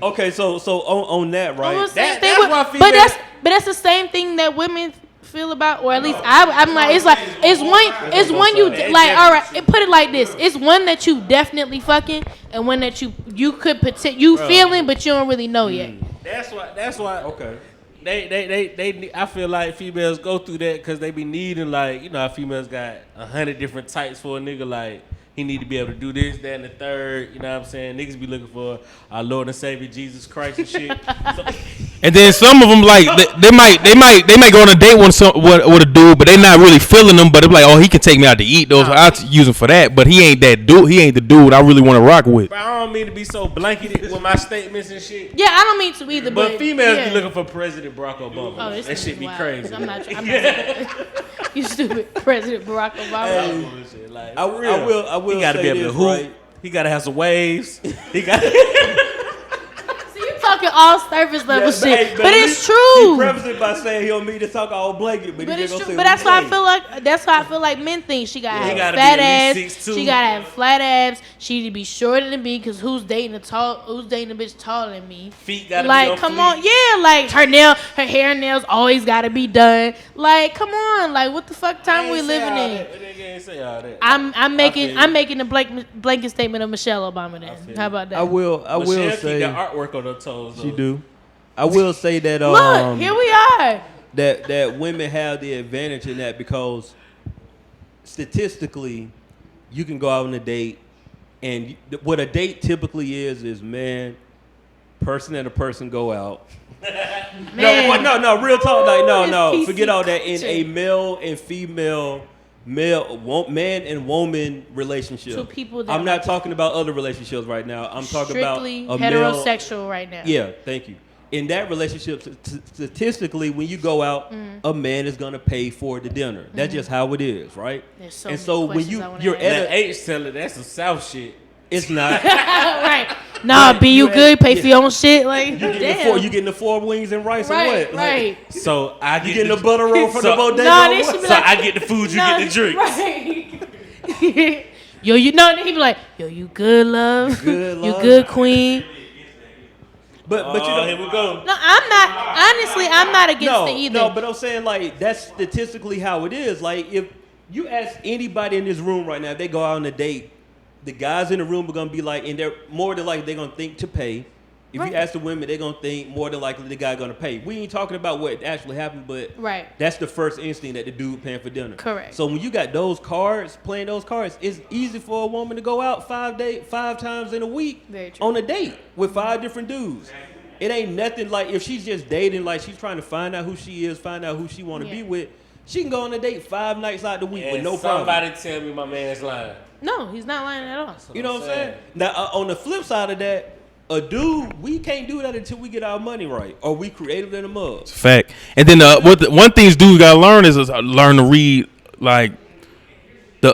Okay, so on that, right? almost same That- thing that's with- why but females- that's the same thing that women feel about, or at least I'm like it's one you It's like. All right, definitely- put it like this: it's one that you definitely fucking, and one that you could you feeling, but you don't really know yet. that's why. Okay. They I feel like females go through that because they be needing, like, you know how females got 100 different types for a nigga. Like, he need to be able to do this, that, and the third. You know what I'm saying? Niggas be looking for our Lord and Savior Jesus Christ and shit. So, And then some of them like they might go on a date with a dude, but they not really feeling them. But it's like, oh, he can take me out to eat. Those I use him for that, but he ain't that dude. He ain't the dude I really want to rock with. but I don't mean to be so blanketed with my statements and shit. Yeah, I don't mean to either, But females yeah. be looking for President Barack Obama. Oh, this that nigga's shit be wild. crazy. I'm not. You stupid, President Barack Obama. Bullshit, like, I will He gotta say be able this, to hoop. right? He gotta have some waves. He got. all surface level Yeah, shit, hey, but it's He true. prefaced it by saying he don't mean to talk all blanket, but But he it's just true. gonna But say that's why I we feel like men think she gotta He have gotta fat be at ass. least 6'2". She gotta have flat abs. She need to be shorter than me because who's dating a bitch taller than me? Feet gotta be Like, on come fleek. on, yeah. Like her hair and nails always gotta be done. Like, come on, like what the fuck time we living in? I'm making a blanket statement of Michelle Obama. Then how about that? I will Michelle say keep that artwork on her toes. she though. do. I will say that Look, here we are. that women have the advantage in that because statistically, you can go out on a date, and what a date typically is man, person and a person go out. Man. No, real talk. Like, Ooh, no, this forget PC all that. In culture. a male and female, man and woman relationship. Two people that I'm not like talking about other relationships right now. I'm talking about strictly a male. heterosexual right now. Yeah, thank you. In that relationship, statistically, when you go out, a man is gonna pay for the dinner. That's just how it is, right? There's so and many so when questions I wanna you're ask. at That H teller, that's some South shit. it's not. Right. Nah, B, you you good? at- Pay for your own shit. Like, damn. You getting the 4 wings and rice right, or what? Like, right. So I you get getting the butter roll from the bodega? Nah, or they what? should be So like, I get the food, you nah, get the drinks. Right. Yo, you know, he be like, yo, you good, love? good, You love? good, queen? But you know, Here we go. No, I'm not. Honestly, I'm not against it either. No, but I'm saying like that's statistically how it is. Like if you ask anybody in this room right now, if they go out on a date, the guys in the room are gonna be like, and they're more than likely they're gonna think to pay. If Right. you ask the women, they're gonna think more than likely the guy gonna pay. We ain't talking about what actually happened, but Right. that's the first instinct that the dude paying for dinner. Correct. So when you got those cards, playing those cards, it's easy for a woman to go out 5 times in a week Very true. on a date with 5 different dudes. It ain't nothing like if she's just dating, like she's trying to find out who she is, find out who she want to Yeah. be with. She can go on a date 5 nights out the week with And no problem. somebody tell me my man's lying. No, he's not lying at all. You know what I'm saying? Now, on the flip side of that, a dude, we can't do that until we get our money right, or we creative in a mug. Fact. And then one thing dudes gotta learn is learn to read like the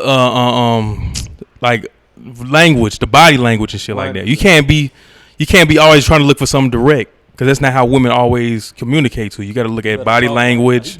like language, the body language and shit like that. You can't be always trying to look for something direct because that's not how women always communicate to you. You got to look at body language.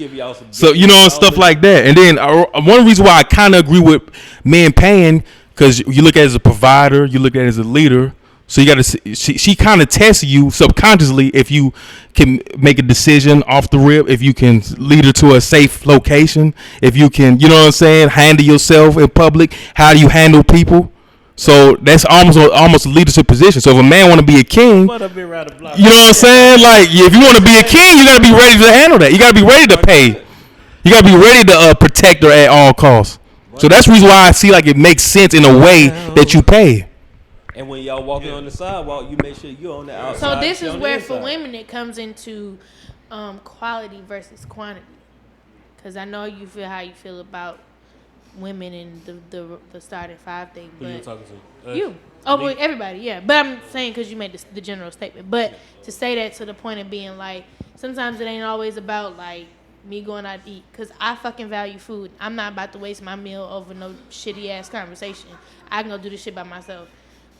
So stuff like that. And then one reason why I kind of agree with men paying because you look at it as a provider, you look at it as a leader. So you got to she kind of tests you subconsciously if you can make a decision off the rip, if you can lead her to a safe location, if you can, handle yourself in public. How do you handle people? So that's almost a leadership position. So if a man want to be a king, you know what I'm saying? Like if you want to be a king, you got to be ready to handle that. You got to be ready to pay. You got to be ready to protect her at all costs. So that's the reason why I see like it makes sense in a way that you pay. And when y'all walking on the sidewalk, you make sure you're on the outside. So this is on the where inside. for women it comes into quality versus quantity. Because I know you feel how you feel about women and the starting 5 thing. Who you But talking to? you. Oh, well, everybody, yeah. But I'm saying because you made the general statement. But to say that to the point of being like, sometimes it ain't always about like me going out to eat. Because I fucking value food. I'm not about to waste my meal over no shitty ass conversation. I can go do this shit by myself.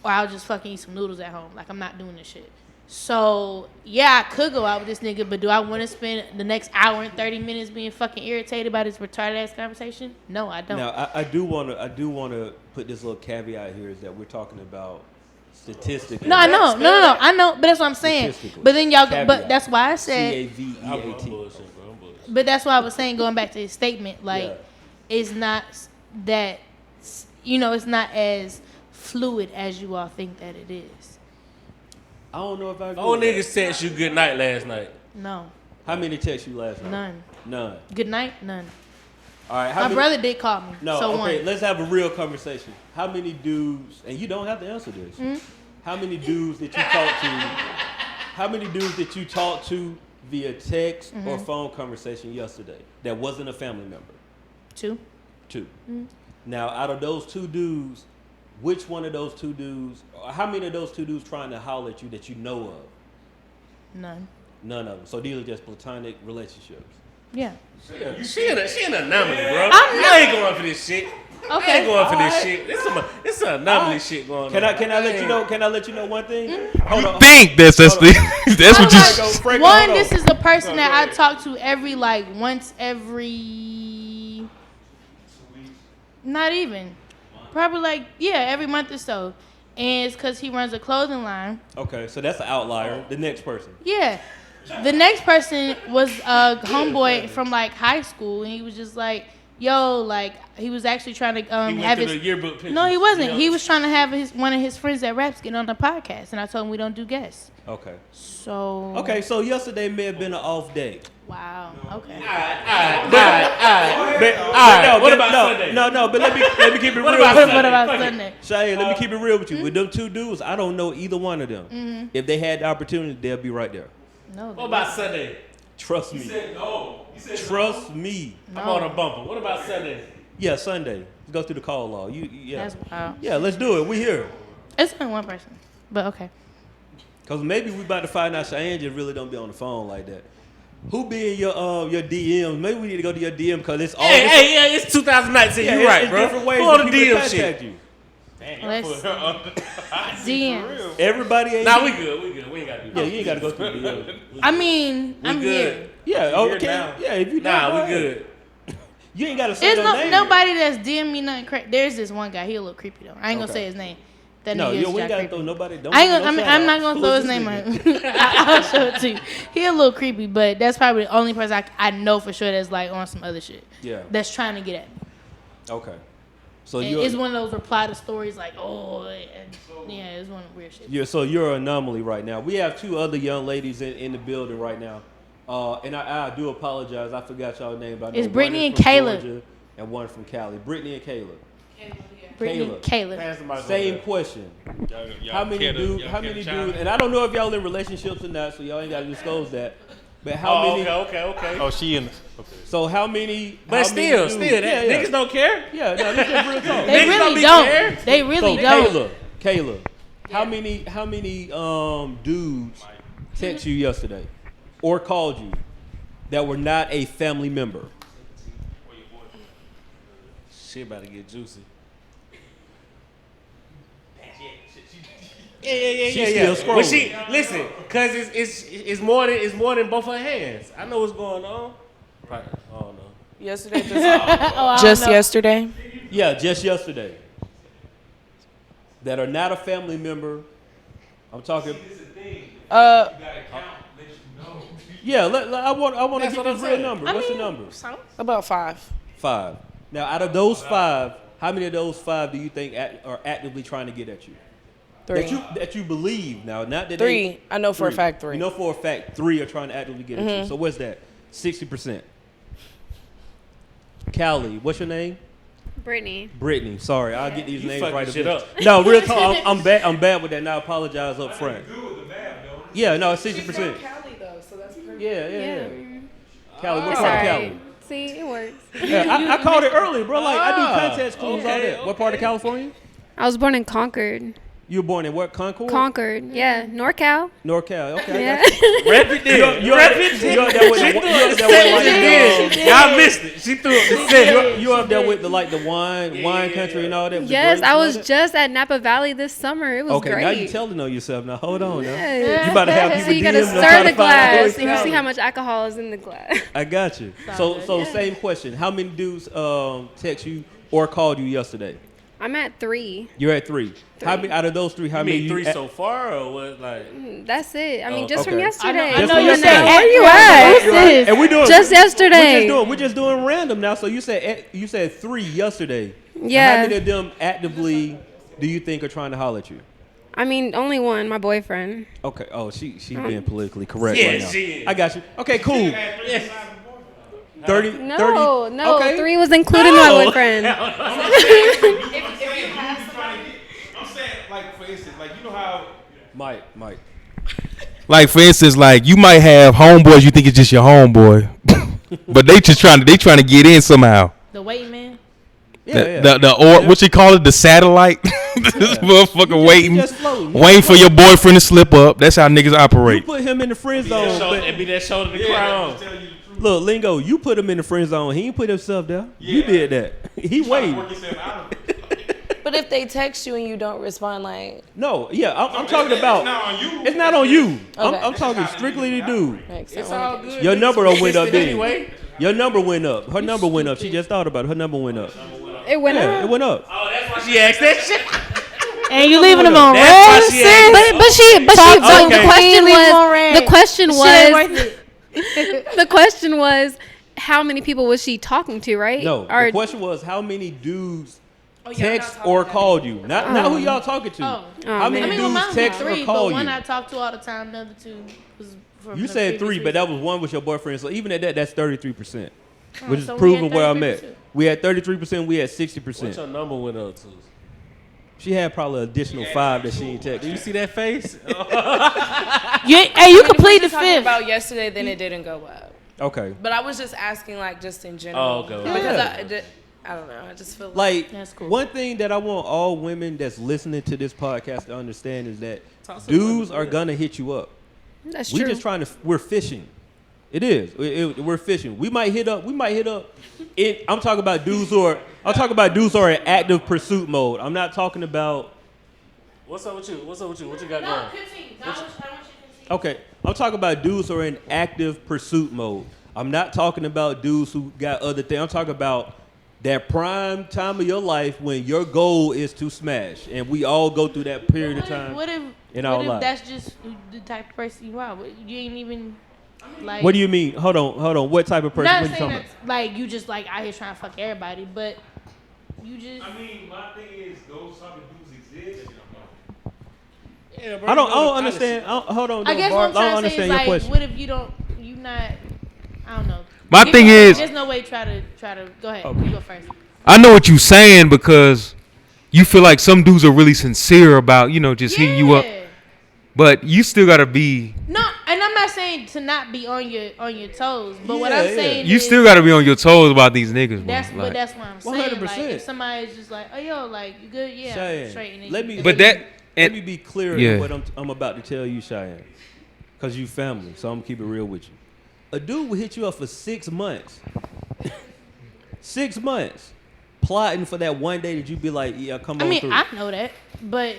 Or I'll just fucking eat some noodles at home. Like, I'm not doing this shit. So, yeah, I could go out with this nigga, but do I want to spend the next hour and 30 minutes being fucking irritated by this retarded ass conversation? No, I don't. Now, I do want to put this little caveat here is that we're talking about statistically. No, I know. No. I know, but that's what I'm saying. Statistically. But then y'all, Caveat. but that's why I said, CAVEAT. but that's why I was saying, going back to his statement, like, Yeah. it's not that, it's not as fluid as you all think that it is. I don't know if I agree. Old with that. niggas text you good night last night. No, How many texts you last night? none. None. Good night, none. All right. How My many, brother did call me. No. so Okay. one. Let's have a real conversation. How many dudes? And you don't have to answer this. Hmm? How many dudes that you talk to? How many dudes that you talked to via text Mm-hmm. or phone conversation yesterday that wasn't a family member? 2. 2. Mm-hmm. Now, out of those 2 dudes, which one of those 2 dudes, or how many of those 2 dudes trying to holler at you that you know of? None. None of them. So these are just platonic relationships. Yeah. She in a number, bro. I'm I ain't going for this shit. I ain't Okay. going for this shit. It's an anomaly shit going on. Can I let you know? Can I let you know one thing? Hold on. Think that's what you. Frank, One, hold on. this is the person that I talk to every once every. Not even. Probably every month or so. And it's because he runs a clothing line. Okay, so that's an outlier. The next person. Yeah. The next person was a homeboy from high school, and he was just like, yo, he was actually trying to He went have through his. the yearbook pictures. No, he wasn't. You know? He was trying to have one of his friends that raps get on the podcast, and I told him we don't do guests. Okay. So. Okay, so yesterday may have been an off day. Wow. Okay. All right. What about Sunday? No, but let me keep it What real. about with you. What about Sunday? Cheyenne, let me keep it real with you. With them two dudes, I don't know either one of them. If they had the opportunity, they'll be right there. No. What about Sunday? Trust me. no. Trust me. I'm on a bumper. What about Sunday? Yeah, Sunday. Let's go through the call log. Yeah. That's wild. Yeah, let's do it. We here. It's only one person, but okay. Cause maybe we about to find out Cheyenne just really don't be on the phone like that. Who be in your DMs? Maybe we need to go to your DM because it's all. Hey, it's 2019. Yeah, You're right, it's bro. different ways Who on that the people DM contact shit? you. Let's DMs. Everybody ain't. Nah, we good. We ain't got to do Yeah, that. you ain't got to go through the DM. I mean, We I'm good. here. Yeah, Here okay. now. Yeah, if you Nah, down, we go ahead. good. You ain't got to say There's no name. nobody that's DM me nothing crazy. There's this one guy. He a little creepy though. I ain't gonna Okay. say his name. That No, nigga is yo, we ain't got to creepy. throw nobody. Don't I ain't give gonna, no I'm not shout-outs. gonna throw his Who's name this on nigga? him. I'll show it to you. He a little creepy, but that's probably the only person I know for sure that's on some other shit. Yeah. That's trying to get at me. Okay. So And you're it's one of those reply to stories and yeah, it's one of the weird shit. so you're an anomaly right now. We have two other young ladies in the building right now. And I do apologize. I forgot y'all name. But I know It's one Brittany is and from Kayla. Georgia and one from Cali. Brittany and Kayla. Brittany, Kayla. Pass the mic Same over question. How many dudes? And I don't know if y'all in relationships or not, so y'all ain't got to disclose that. But how there. many? Okay. Oh, she in. Okay. So how many? But how many still, dudes- that niggas don't care. Yeah, no, this is real talk. They Niggas don't really be don't. fair. They really So don't. Kayla, how many dudes text you yesterday or called you that were not a family member? Shit about to get juicy. Yeah. She's still scrolling. But she listen, cause it's more than both her hands. I know what's going on. Right. I don't know. Yesterday, I just don't know. yesterday. Yeah, just yesterday. That are not a family member. I'm talking. Yeah, I want to That's get what I'm this real saying. number. What's the number? About 5. 5. Now, out of those 5, how many of those 5 do you think are actively trying to get at you? 3. That you believe now, not that 3. I know for a fact 3. You know for a fact 3 are trying to actively get at you. So what's that? 60%. Callie, what's your name? Brittany. Sorry, I'll get these You names fucking right. shit up. No, real talk. I'm bad with that. Now I apologize up front. Yeah, no, it's 60%. Cali though, so that's pretty. Yeah. Callie, what It's part of alright. Cali? See, it works. Yeah, I called it early, bro. Like I do context clues all okay, that. What part of California? I was born in Concord. You were born in what? Concord? Concord, yeah. NorCal. NorCal. Okay. Yeah. Rep it then. You're up there with Y'all missed it. She threw it. The set. you up there with the wine country and all that. with the Yes, grapes I and all was that? just at Napa Valley this summer. It was Okay, great. now you telling on yourself. Now hold on. Now. Yes. You about to have people So you gotta DMs and stir try the to find out who glass it's and you see Callie. how much alcohol is in the glass. I got you. So same question. How many dudes text you or called you yesterday? I'm at 3. You're at 3. How many out of those 3? How I many mean, 3 you so far or what? Like, That's it. I mean, Oh, just from okay. yesterday. I know from you yesterday. said Where you What's at? this? And we doing Just yesterday. We're just doing random now. So you said 3 yesterday. Yeah. How many of them actively do you think are trying to holler at you? I mean, only one, my boyfriend. Okay. Oh, she's being politically correct Yeah, right now. she is. I got you. Okay, cool. 30. No, 30? no, Okay. 3 was including my boyfriend. I'm saying, like, for instance, like, you know how Mike. Like for instance, like you might have homeboys you think it's just your homeboy, but they just trying to get in somehow. The waiting man. Or what you call it, the satellite. This motherfucker waiting just floating. for your boyfriend to slip up. That's how niggas You operate. put him in the friend zone. and be that shoulder to cry on. Look, Lingo, you put him in the friend zone. He ain't put himself there. You did that. He waited. But if they text you and you don't respond, like No, yeah, I'm talking about. It's not on you. I'm talking strictly to dude. It's all good. Your number don't went up then. anyway. Your number went up. Her number went up. She just thought about it. Her number went up. It went Yeah, up. it went up. Oh, that's why she asked that shit. And you leaving them on That's red, why she asked. The question Shit ain't was worth it. the question was how many people was she talking to, right? No, Or the question was how many dudes Oh, text or called you? Not who y'all talking to. Oh. How many I mean, dudes mine was text or 3, call but one you? I talked to all the time. The other 2 was from You the said 3, previous but that was one with your boyfriend. So even at that, that's 33%, which is so we proving had where I'm at. 33%. We had 33%. We had What's 60%. your number went up to? She had probably an additional 5 that she ain't Do you texted. see that face? Hey, you complete the talking 5th. about yesterday, then it didn't go up. Okay. But I was just asking, like, just in general. Oh, okay. Because I don't know. I just feel Like, That's cool. one thing that I want all women that's listening to this podcast to understand is that Talk to dudes women, are yeah. gonna hit you up. that's We true. just trying to. We're fishing. It is. We're fishing. We might hit up. I'm talking about dudes who are. I'm talking about dudes who are in active pursuit mode. I'm not talking about. What's up with you? What you got No, going? continue. I want you to continue. Okay. I'm talking about dudes who are in active pursuit mode. I'm not talking about dudes who got other things. I'm talking about that prime time of your life when your goal is to smash, and we all go through that period of time. What if in our lives. that's just the type of person you are? You ain't even like. What do you mean? Hold on. What type of person? Not What you saying talking that's like you just like out here trying to fuck everybody, but you just. I mean, my thing is those type of dudes exist. Yeah, bro, I don't you know the understand. Hold on. I guess what I'm I don't trying to say understand is your like, question. what if you not? I don't know. My Give thing me- is- there's no way try to go ahead. Okay. You go first. I know what you're saying because you feel like some dudes are really sincere about, just hitting you up. Yeah. But you still gotta be. No, and I'm not saying to not be on your toes, but what Yeah, I'm yeah. saying You is still gotta be on your toes about these niggas, bro. that's Like, but that's what I'm saying. 100%. Like if somebody's just like, oh yo, like you good, yeah, Cheyenne, straight. And then let you- me. But let that- me- let and- me be clear Yeah. in what I'm about to tell you, Cheyenne, because you family. So I'm gonna keep it real with you. A dude will hit you up for 6 months. 6 months. Plotting for that one day that you be like, yeah, come I on mean, through. I know that, but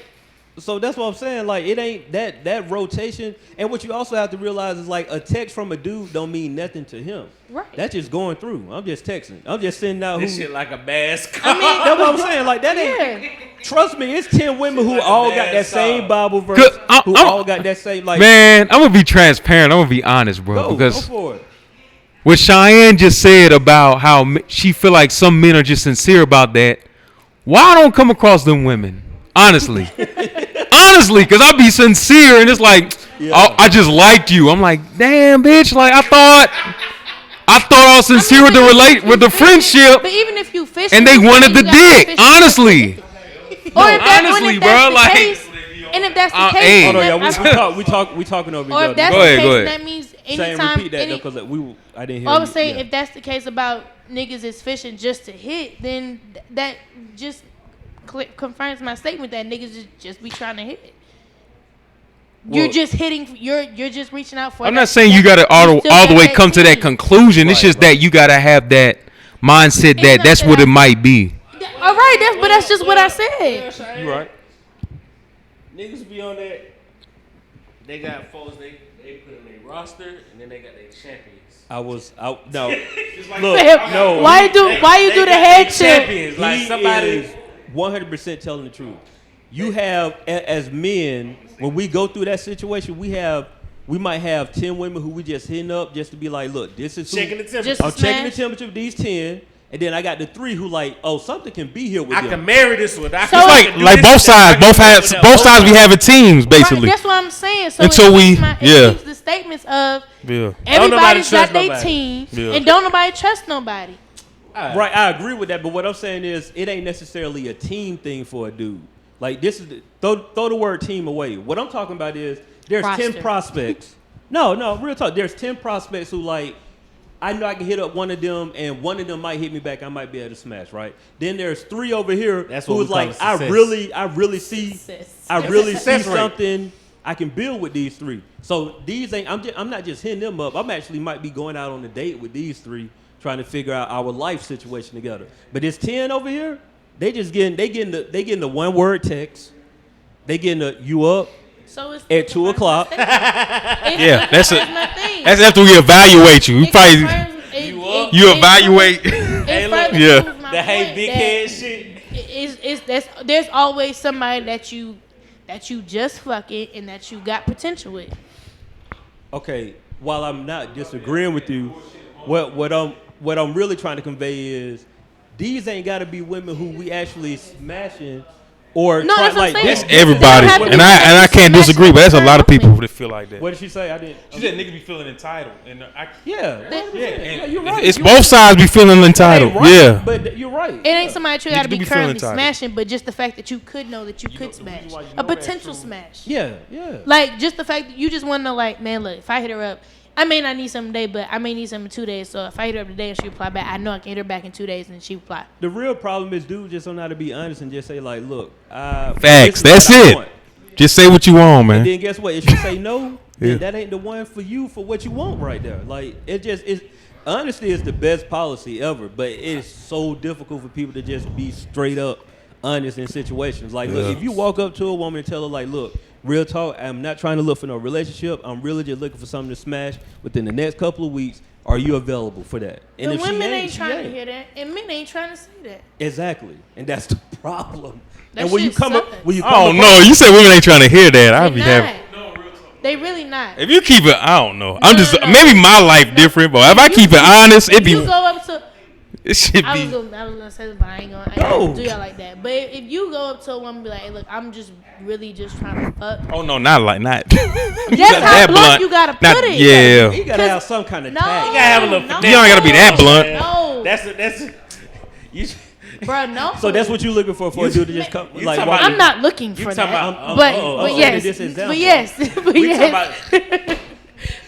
So that's what I'm saying. Like, it ain't that rotation. And what you also have to realize is like a text from a dude don't mean nothing to him. Right. That's just going through. I'm just texting. I'm just sending out This who. shit like a mask. I mean, That's what I'm saying. Like that ain't. yeah. Trust me, it's 10 women who like a all got bad that same song. Bible verse, Good. who I'm- all got that same like. man, I'm gonna be transparent. I'm gonna be honest, bro. go because for it. what Cheyenne just said about how she feel like some men are just sincere about that. Why I don't come across them women? Honestly. Honestly, because I be sincere and it's like, I just liked you. I'm like, damn, bitch. Like, I thought I was sincere with the friendship, But even if you fish, and they wanted the dick. Honestly. Or if that, honestly, if that's bro, the like- case, and if that's the case, hey. Hold on, then y'all. We talking over each or other. if that's Go the ahead, case, go ahead. that means Saying anytime. repeat that any, though, because I didn't hear. I was you. saying Yeah. if that's the case about niggas is fishing just to hit, then that just confirms my statement that niggas just be trying to hit. You're Well- just hitting. You're just reaching out for. I'm that- not saying you that- gotta all still the got way that come to that team. conclusion. It's Right, just right. that you gotta have that mindset It's that not that's that what I- it might be. All right, but that's just what I said. You right. Niggas be on that. They got folks they put in their roster and then they got their champions. I was out. No. Fam, Look, no. Why you do the got head their shit? champions. Like He somebody. is 100% telling the truth. You have, as men, when we go through that situation, we might have 10 women who we just hitting up just to be like, look, this is who, Checking the temperature. Just- I'm checking the Smash. temperature of these 10, and then I got the 3 who like, oh, something can be here with I them. can marry this one. I So- can It's do Like this both and sides, I can do that. both sides be having teams Right, basically. that's what I'm saying. So Until it keeps yeah. it keeps the statements of Yeah. everybody's got trust their nobody. team, Yeah. and don't nobody trust nobody. Right, I agree with that, but what I'm saying is it ain't necessarily a team thing for a dude. Like this is throw the word team away. What I'm talking about is there's Roster. 10 prospects. No, real talk. There's 10 prospects who like I know I can hit up one of them and one of them might hit me back. I might be able to smash, right? Then there's 3 over here That's what who's we call like success. I really see Success. I really see Success rate. something. I can build with these 3. So these ain't. I'm not just hitting them up. I'm actually might be going out on a date with these 3, trying to figure out our life situation together. But this 10 over here, they getting the 1-word text. They getting the you up So it's at 2 o'clock. Yeah, that's my thing. That's after we evaluate you. We probably you evaluate. Hey, look, Yeah. the hey big head shit. There's always somebody that you just fucking and that you got potential with. Okay, while I'm not disagreeing with you, what I'm really trying to convey is these ain't got to be women who we actually smashing or No, that's what I'm saying. That's everybody, and I can't disagree, but that's a lot of people that feel like that. What did she say? I didn't. She said niggas be feeling entitled, and Yeah, you're right. It's both sides be feeling entitled. Right, Yeah, but you're right. It ain't somebody that you got to do be be feeling currently entitled. smashing, but just the fact that you could know that you could smash. A potential smash. Yeah. Like, just the fact that you just want to know, like, man, look, if I hit her up, I may not need something today, but I may need something in 2 days. So if I hit her up today and she reply back, I know I can hit her back in 2 days and she reply. The real problem is dudes just don't know how to be honest and just say like, look, facts. That's it. Just say what you want, man. And then guess what? If she say no, Yeah. then that ain't the one for you for what you want right there. Like honesty is the best policy ever, but it's so difficult for people to just be straight up honest in situations. Like, look, if you walk up to a woman and tell her like, look, real talk, I'm not trying to look for no relationship. I'm really just looking for something to smash within the next couple of weeks. Are you available for that? And The if she women ain't she trying to hear that, and men ain't trying to say that. Exactly, and that's the problem. That and when you shit come up, sucks. when you come Oh up, no, you say women ain't trying to hear that. I'd They be not. having. They really not. If you keep it, I don't know. No. Maybe my life different, but if I keep it honest, it be. You go up to. It should I was be. gonna say this, but I ain't gonna do y'all like that. But if you go up to a woman and be like, hey, look, I'm just really just trying to fuck. Oh no, not like not. That's how blunt you gotta put it. Yeah. you gotta have some kind of No, tag. You gotta have a little. no. You don't gotta be that blunt. No, That's you. bro, no. So that's what you looking for a dude to just come you like. talking why- about- I'm not looking for talking that. about- But yes, this example. but yes, but We talking yes. about.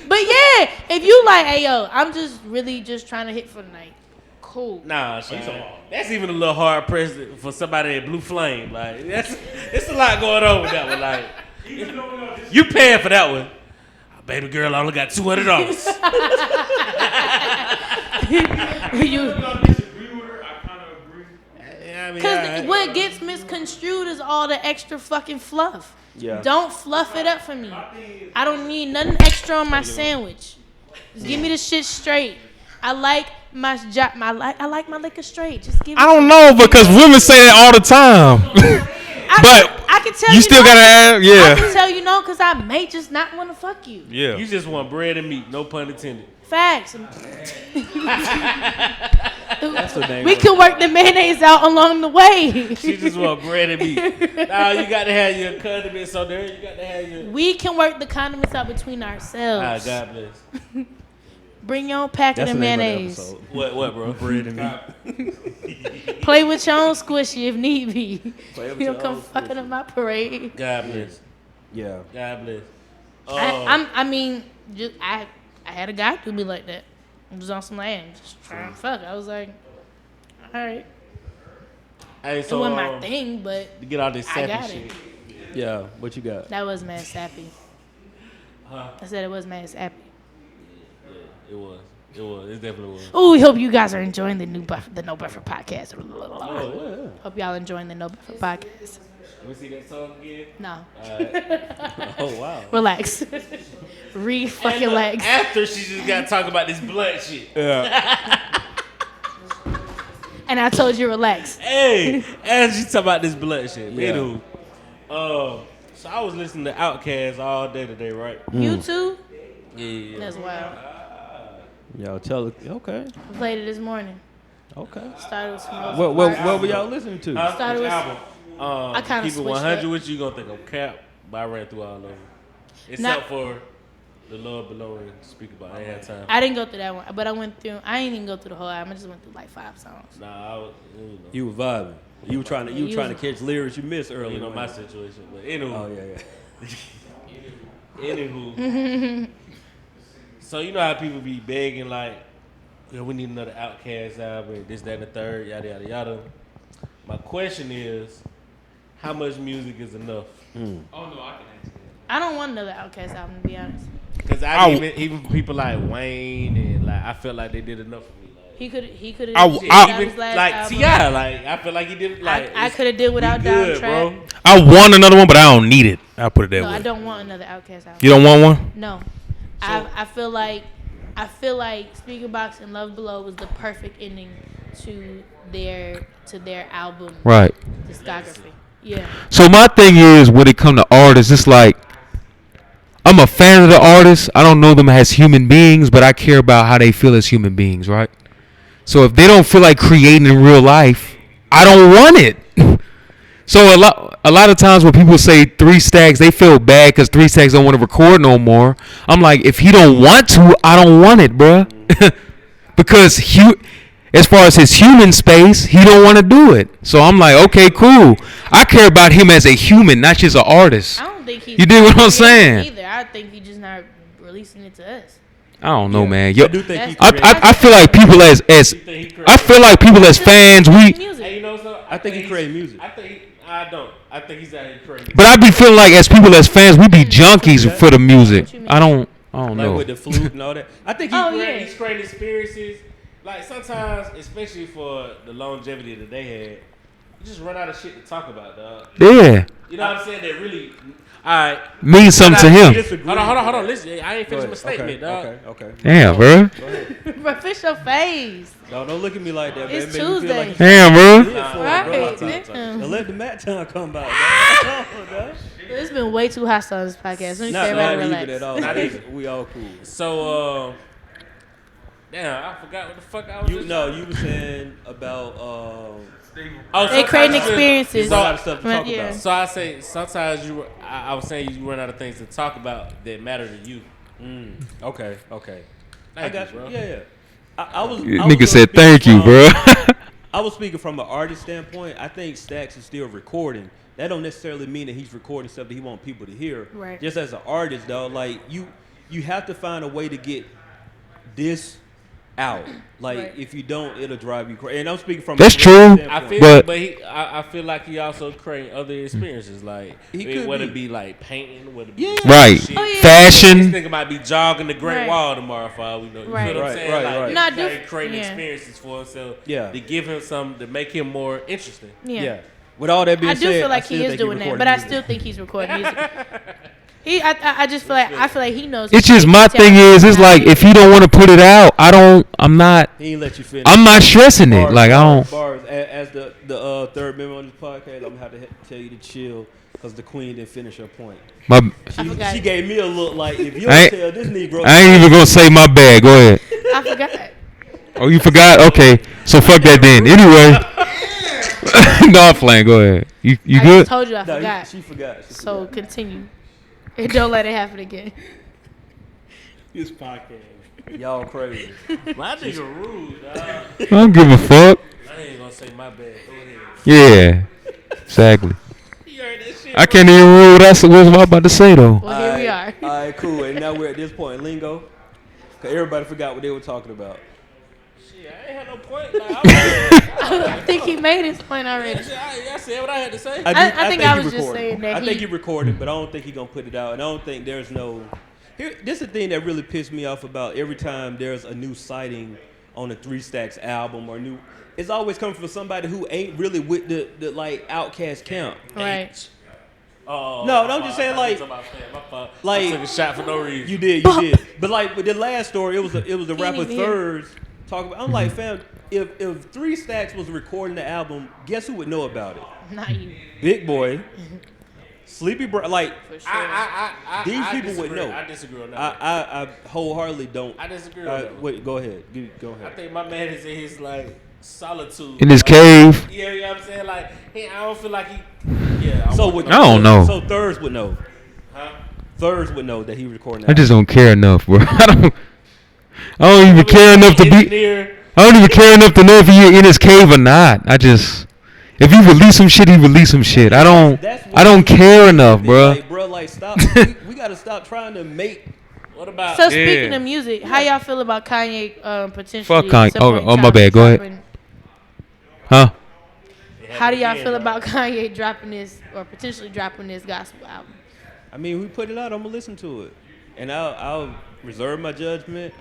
But yeah, if you like, hey yo, I'm just really just trying to hit for the night. Cool. Nah, that's even a little hard pressed for somebody at Blue Flame. Like it's a lot going on with that one. Like you paying for that one. Oh, baby girl, I only got $200. Because what gets misconstrued is all the extra fucking fluff. Yeah. Don't fluff it up for me. I don't need nothing extra on my sandwich. Just give me the shit straight. I like my job. I like my liquor straight. Just give me. I don't know because women say that all the time. But I can tell you still no. gotta add, I yeah. can tell you no because I may just not want to fuck you. Yeah. You just want bread and meat, no pun intended. Facts. That's the name. We can work the mayonnaise out along the way. She just want bread and meat. Nah, you got to have your condiments on there. You got to have your. We can work the condiments out between ourselves. God bless. Bring your own packet That's of the name mayonnaise. of the episode. What, bro? Bread and meat. Play with your own squishy if need be. Play with You your don't come own fucking up my parade. God bless. Yeah. God bless. I had a guy do me like that. I was on some land, just trying to fuck. I was like, all right. Hey, It so wasn't my thing, but to get all this I sappy got shit. it. Yeah. What you got? That was mad sappy. Huh? I said it was mad sappy. It was. It definitely was. Oh, we hope you guys are enjoying the No Buffer podcast. Oh, Hope y'all enjoying the No Buffer podcast. Let me see that song again. No. yeah. Oh wow. Relax. Fucking legs. After she just got to talk about this blood shit. Yeah. And I told you relax. Hey, as you talk about this blood shit. Yeah. Anywho, so I was listening to Outkast all day today, right? You too? Yeah. That's wild. Y'all tell it. Okay. I played it this morning. Okay. Started with some What were y'all listening to? Started with- album? I kinda Keep it switched 100 up. with you, gonna think I'm cap, but I ran through all of them. Except Not- for the Love Below and Speak About. I ain't had time. I didn't go through that one, but I didn't even go through the whole album. I just went through like 5 songs. Nah, I was, You were vibing. You were trying to catch lyrics you missed earlier. you know my situation. But anywho, Oh yeah. anywho. So you know how people be begging like, we need another Outkast album, this, that, and the third, yada yada yada. My question is, how much music is enough? Oh no, I can answer that. I don't want another Outkast album, to be honest. Because even people like Wayne and like I felt like they did enough for me. Like, He could I- have even like T.I. like I feel like he did like I could have did without good, Down Trap. bro. I want another one, but I don't need it. I'll put it that No, way. I don't want another Outkast album. You don't want one? No, I feel like Speaker Box and Love Below was the perfect ending to their album Right. discography. Yeah. So my thing is, when it come to artists, it's like I'm a fan of the artists. I don't know them as human beings, but I care about how they feel as human beings, right? So if they don't feel like creating in real life, I don't want it. So a lot of times when people say 3 Stacks, they feel bad because 3 Stacks don't want to record no more. I'm like, if he don't want to, I don't want it, bruh. Because as far as his human space, he don't want to do it. So I'm like, okay, cool. I care about him as a human, not just an artist. I don't think he's. You dig what I'm saying? Either. I think he's just not releasing it to us. I don't know, man. Yo, I do think he I feel like people as I feel like people as fans, Music. Hey, you know something? I think he created music. I don't. I think he's out here crazy. but I be feeling like as people as fans, we be junkies for the music. I don't Like know. with the flute and all that. I think He's creating experiences. Like sometimes, especially for the longevity that they had, you just run out of shit to talk about, dog. Yeah, You know what I'm saying? That really, all right. means something to him. Hold on. Listen, I ain't finished my statement, dog. Okay. Damn, bro. Bro, fix your face. No, don't look at me like that, man. It's It make me feel Tuesday. like Damn, bro. Right. Now let the mat time come by. Dog. It's been way too hostile on this podcast. Let me Not stay back and even relax. at all. Not even. We all cool. So, damn, I forgot what the fuck I was. You were saying about They creating experiences. a lot of stuff to talk Yeah. about. So I say sometimes I was saying you run out of things to talk about that matter to you. Okay. I Thank got you, you. bro. Yeah. I was. Nigga said thank you, bro. I was speaking from an artist standpoint. I think Stacks is still recording. That don't necessarily mean that he's recording stuff that he wants people to hear. Right. Just as an artist, though, like you have to find a way to get this out. Like Right. if you don't, it'll drive you crazy. And I'm speaking from That's a true. standpoint. I feel like he also creating other experiences, like whether it be like painting, whether it be Right. shit. Oh, yeah. Fashion. This nigga might be jogging the Great Right. Wall tomorrow for all we know. You Right. feel what I'm saying? Right. Like, No, I he's do- like creating yeah. experiences for himself. Yeah. To give him something to make him more interesting. Yeah. With all that being I said, do feel like still he is think doing that, recording but I music. still think he's recording music. I just feel like he knows. It's just my thing is, it's like if he don't want to put it out, I'm not He ain't let you finish. I'm not stressing it. Bars, Like I don't. Bars. As the third member on this podcast, I'm gonna have to tell you to chill because the queen didn't finish her point. forgot. She gave me a look like if you I don't tell this Negro. ain't even gonna say my bad. Go ahead. I forgot. Oh, you forgot? Okay, so fuck that then. Anyway, no, I'm playing. Go ahead. You I good? just told you I No, forgot. she forgot. So continue. And don't let it happen again. This podcast. Y'all crazy. My nigga rude, dog. I don't give a fuck. I ain't gonna say my bad. Go ahead. Yeah, exactly. You heard that shit? I can't even remember what I was about to say though. Well, here we are. All right, cool. And now we're at this point, lingo. Cause everybody forgot what they were talking about. Shit, I ain't had no point. Like, I think he made his point already. I said what I had to say. I think I he was just recorded. saying that I think he- he recorded, but I don't think he gonna put it out. And I don't think there's no. This is the thing that really pissed me off about every time there's a new sighting on a 3 Stacks album or new. It's always coming from somebody who ain't really with the like Outkast camp. Right. Oh, No, I'm just saying like I took a shot for no reason. you did. But like with the last story, it was a rapper even hear. Thurs talking about. I'm like, fam, if 3 Stacks was recording the album, guess who would know about it? Not you. Big Boy, Sleepy Bro, like For sure. these people would know. I disagree on that. I wholheartedly don't. I disagree on that. Wait, go ahead. Go I ahead. think my man is in his like solitude. In his Like, cave. Yeah, you know what I'm saying? Like, I don't feel like he. Yeah. So would I don't know. So Thurs would know. Huh? Thurs would know that he recording. I just don't care enough, bro. I don't even care enough to be. Engineer. I don't even care enough to know if he in his cave or not. If he release some shit, he release some shit. I don't care enough, bro. Like, bro, like stop. we gotta stop trying to make. What about? So speaking Yeah. of music, how y'all feel about Kanye potentially? Fuck Kanye. supporting Oh, my bad. Go ahead. dropping- Huh? How do y'all feel about Kanye dropping this or potentially dropping this gospel album? I mean, we put it out. I'm gonna listen to it, and I'll reserve my judgment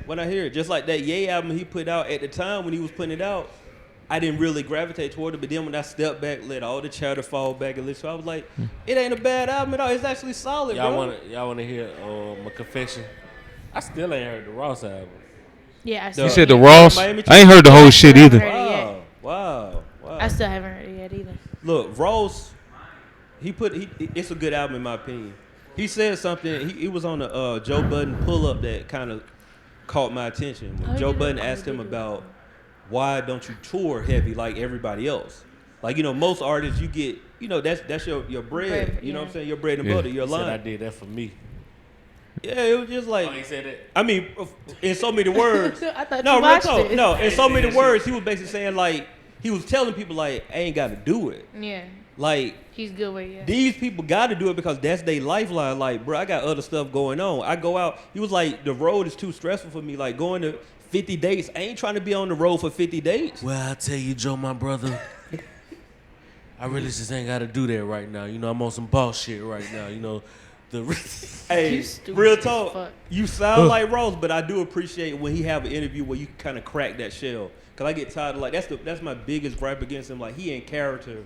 when I hear it. Just like that Ye album he put out at the time when he was putting it out, I didn't really gravitate toward it. But then when I stepped back, let all the chatter fall back and listen, I was like, it ain't a bad album at all. It's actually solid, bro. Y'all wanna hear my confession? I still ain't heard the Ross album. Yeah, You said the Ross? I ain't heard the whole shit either. Wow. I still haven't heard it yet either. Look, Ross, it's a good album in my opinion. He said something. He was on the Joe Budden pull-up that kind of caught my attention. When Joe Budden asked him about why don't you tour heavy like everybody else? Like, most artists you get, that's your bread. You know what I'm saying? Your bread and butter, your He line. said I did that for me. Yeah, it was just like. Oh, he said that? I mean, in so many words. I thought no, you real watched talk. it. No, in so many words, he was basically saying like he was telling people like, I ain't got to do it. Yeah. Like he's good with it. These people got to do it because that's their lifeline. Like, bro, I got other stuff going on. I go out. He was like, the road is too stressful for me. Like going to 50 dates. I ain't trying to be on the road for 50 dates. Well, I tell you, Joe, my brother. I really just ain't got to do that right now. I'm on some boss shit right now. Hey, real talk. You sound like Ross, but I do appreciate when he have an interview where you kind of crack that shell. Cause I get tired of that's my biggest gripe against him. Like he in character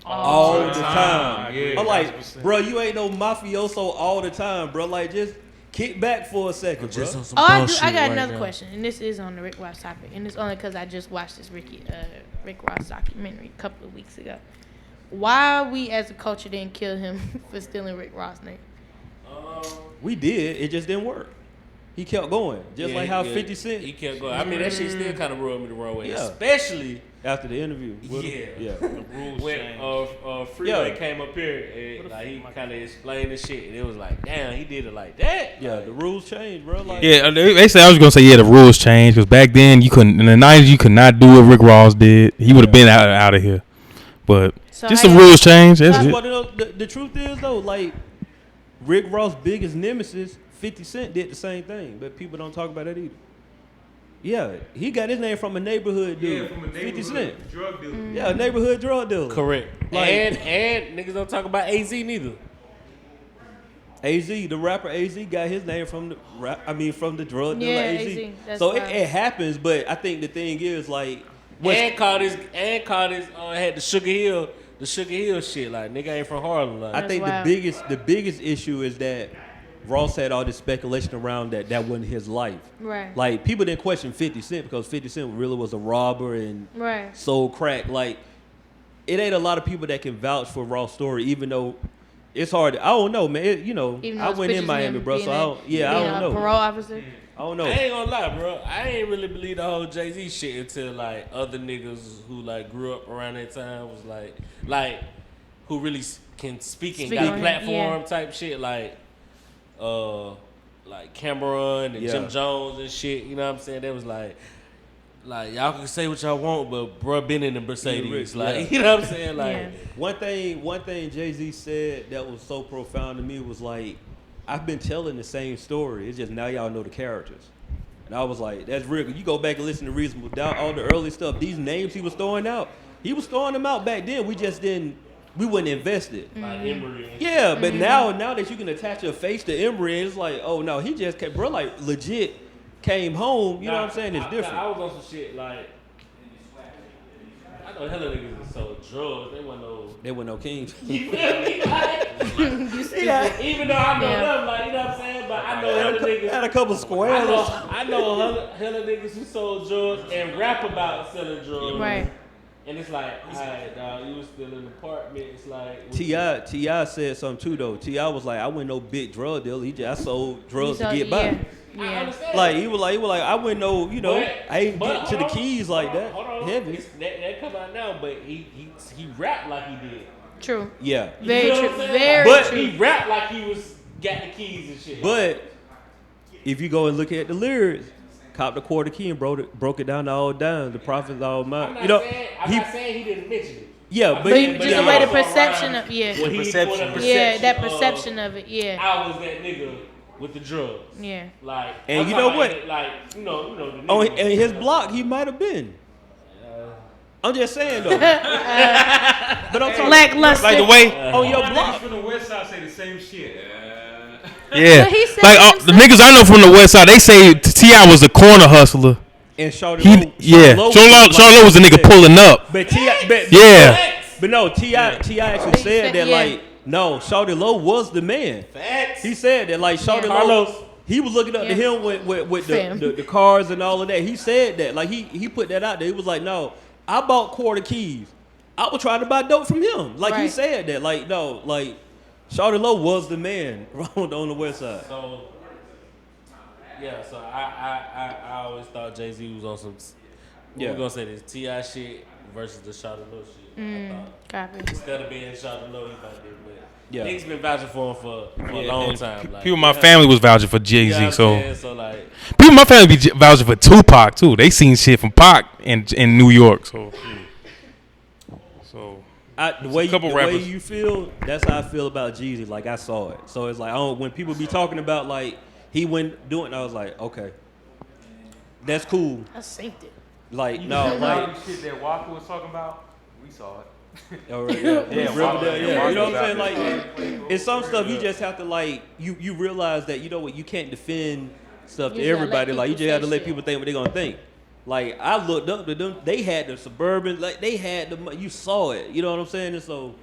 all the time. Yeah, I'm like, bro, you ain't no mafioso all the time, bro. Like just kick back for a second, bro. I got another question, and this is on the Rick Ross topic, and it's only because I just watched this Rick Ross documentary a couple of weeks ago. Why we as a culture didn't kill him for stealing Rick Ross' name? We did. It just didn't work. He kept going, just like how 50 Cent. He kept going. I mean, that shit still kind of rubbed me the wrong way, Yeah. especially after the interview. Yeah. The rules when Freeway came up here and like he kind of explained the shit, and it was like, damn, he did it like that. Yeah, the rules changed, bro. Like, Yeah, they say I was gonna say the rules changed because back then you couldn't in the '90s you could not do what Rick Ross did. He would have been out of here, but just some rules changed. That's it. The truth is though, like Rick Ross' biggest nemesis, 50 Cent, did the same thing, but people don't talk about that either. Yeah, he got his name from a neighborhood dude. Yeah, from a 50 neighborhood Cent. drug dealer. Yeah, a neighborhood drug dealer. Correct. Like, and niggas don't talk about AZ neither. AZ, the rapper AZ, got his name from the drug dealer AZ. That's So wild. it happens, but I think the thing is like, And called his had the Sugar Hill shit. Like nigga ain't from Harlem. Like. I think the biggest issue is that Ross had all this speculation around that wasn't his life. Right. Like people didn't question 50 Cent because 50 Cent really was a robber and sold crack. Like it ain't a lot of people that can vouch for Ross' story, even though it's hard. I don't know, man. I went in Miami, bro. So I don't know. Parole officer. I don't know. I ain't gonna lie, bro. I ain't really believe the whole Jay-Z shit until like other niggas who like grew up around that time was like who really can speak and got a platform type shit like Cameron and Jim Jones and shit. You know what I'm saying? That was like y'all can say what y'all want, but bro been in the Mercedes. Like you know what I'm saying? Like one thing Jay-Z said that was so profound to me was like, I've been telling the same story. It's just now y'all know the characters. And I was like, that's real. You go back and listen to Reasonable Doubt, all the early stuff, these names he was throwing out, he was throwing them out back then. We just didn't, we wasn't invested. Like Emory. Yeah, but now that you can attach your face to Emory, it's like, oh no, he just came, bro, like legit came home. You know what I'm saying? It's different. I was on some shit like, I know hella niggas that sold drugs. They wasn't no kings. You feel me? Even though I know them, like, you know what I'm saying? But I know hella niggas. Had a couple squares. I know hella niggas who sold drugs and rap about selling drugs. Right. And it's like, all right, dog, you was still in the apartment. It's like T.I. said something too though. T.I. was like, I wasn't no big drug dealer. I sold drugs to get by. I understand. Like he was like, I wouldn't know, I ain't get to the keys like that. Hold on. Heavy. That come out now, but he rapped like he did. True. Yeah. Very true. Very but true. he rapped like he got the keys and shit. But if you go and look at the lyrics, copped the quarter key and broke it down to all dimes. The prophet's all mine. I'm not saying he didn't mention it. Yeah, but just the way the perception of that perception of it. Yeah. I was that nigga with the drugs. Yeah. Like, and you know what? Like, you know. On his block, he might have been. I'm just saying though. But I'm talking lackluster. Like the way on your block. From the west side say the same shit. Yeah, But he said like the niggas I know from the West Side, they say T.I. was a corner hustler. And Shawty He, Lo, yeah, Shawty Lo was the nigga pulling up. But T.I. Yeah. But no, T.I. actually said that, yeah. like, no, Shawty Lo was the man. Facts. He said that, like, Shawty Lo, he was looking up to him with the cars and all of that. He said that, like, he put that out there. He was like, no, I bought quarter keys. I was trying to buy dope from him. Like, he said that. Like, no, like, Shawty Lo was the man on the West Side. So, yeah, so I always thought Jay-Z was on some, we're going to say this, T.I. shit versus the Shawty Lo shit. Copy. Instead of being Shawty Lo, he about to but Yeah. niggas been vouching for him for a long time. Like, People in my family was vouching for Jay-Z, so like, people in my family be vouching for Tupac too. They seen shit from Pac in New York, so. The way you feel, that's how I feel about Jeezy. Like, I saw it. So it's like, when people be talking about, like, he went doing, I was like, okay, that's cool. I synced it. Like, no, like, shit that Walker was talking about, we saw it. yeah, you know what I'm saying? Like, it's some stuff you just have to, like, you realize that, you know what, you can't defend stuff to everybody. Like, you just have to let people think what they're gonna think. Like, I looked up to them. They had the Suburban. Like, they had the. You saw it. You know what I'm saying? And so,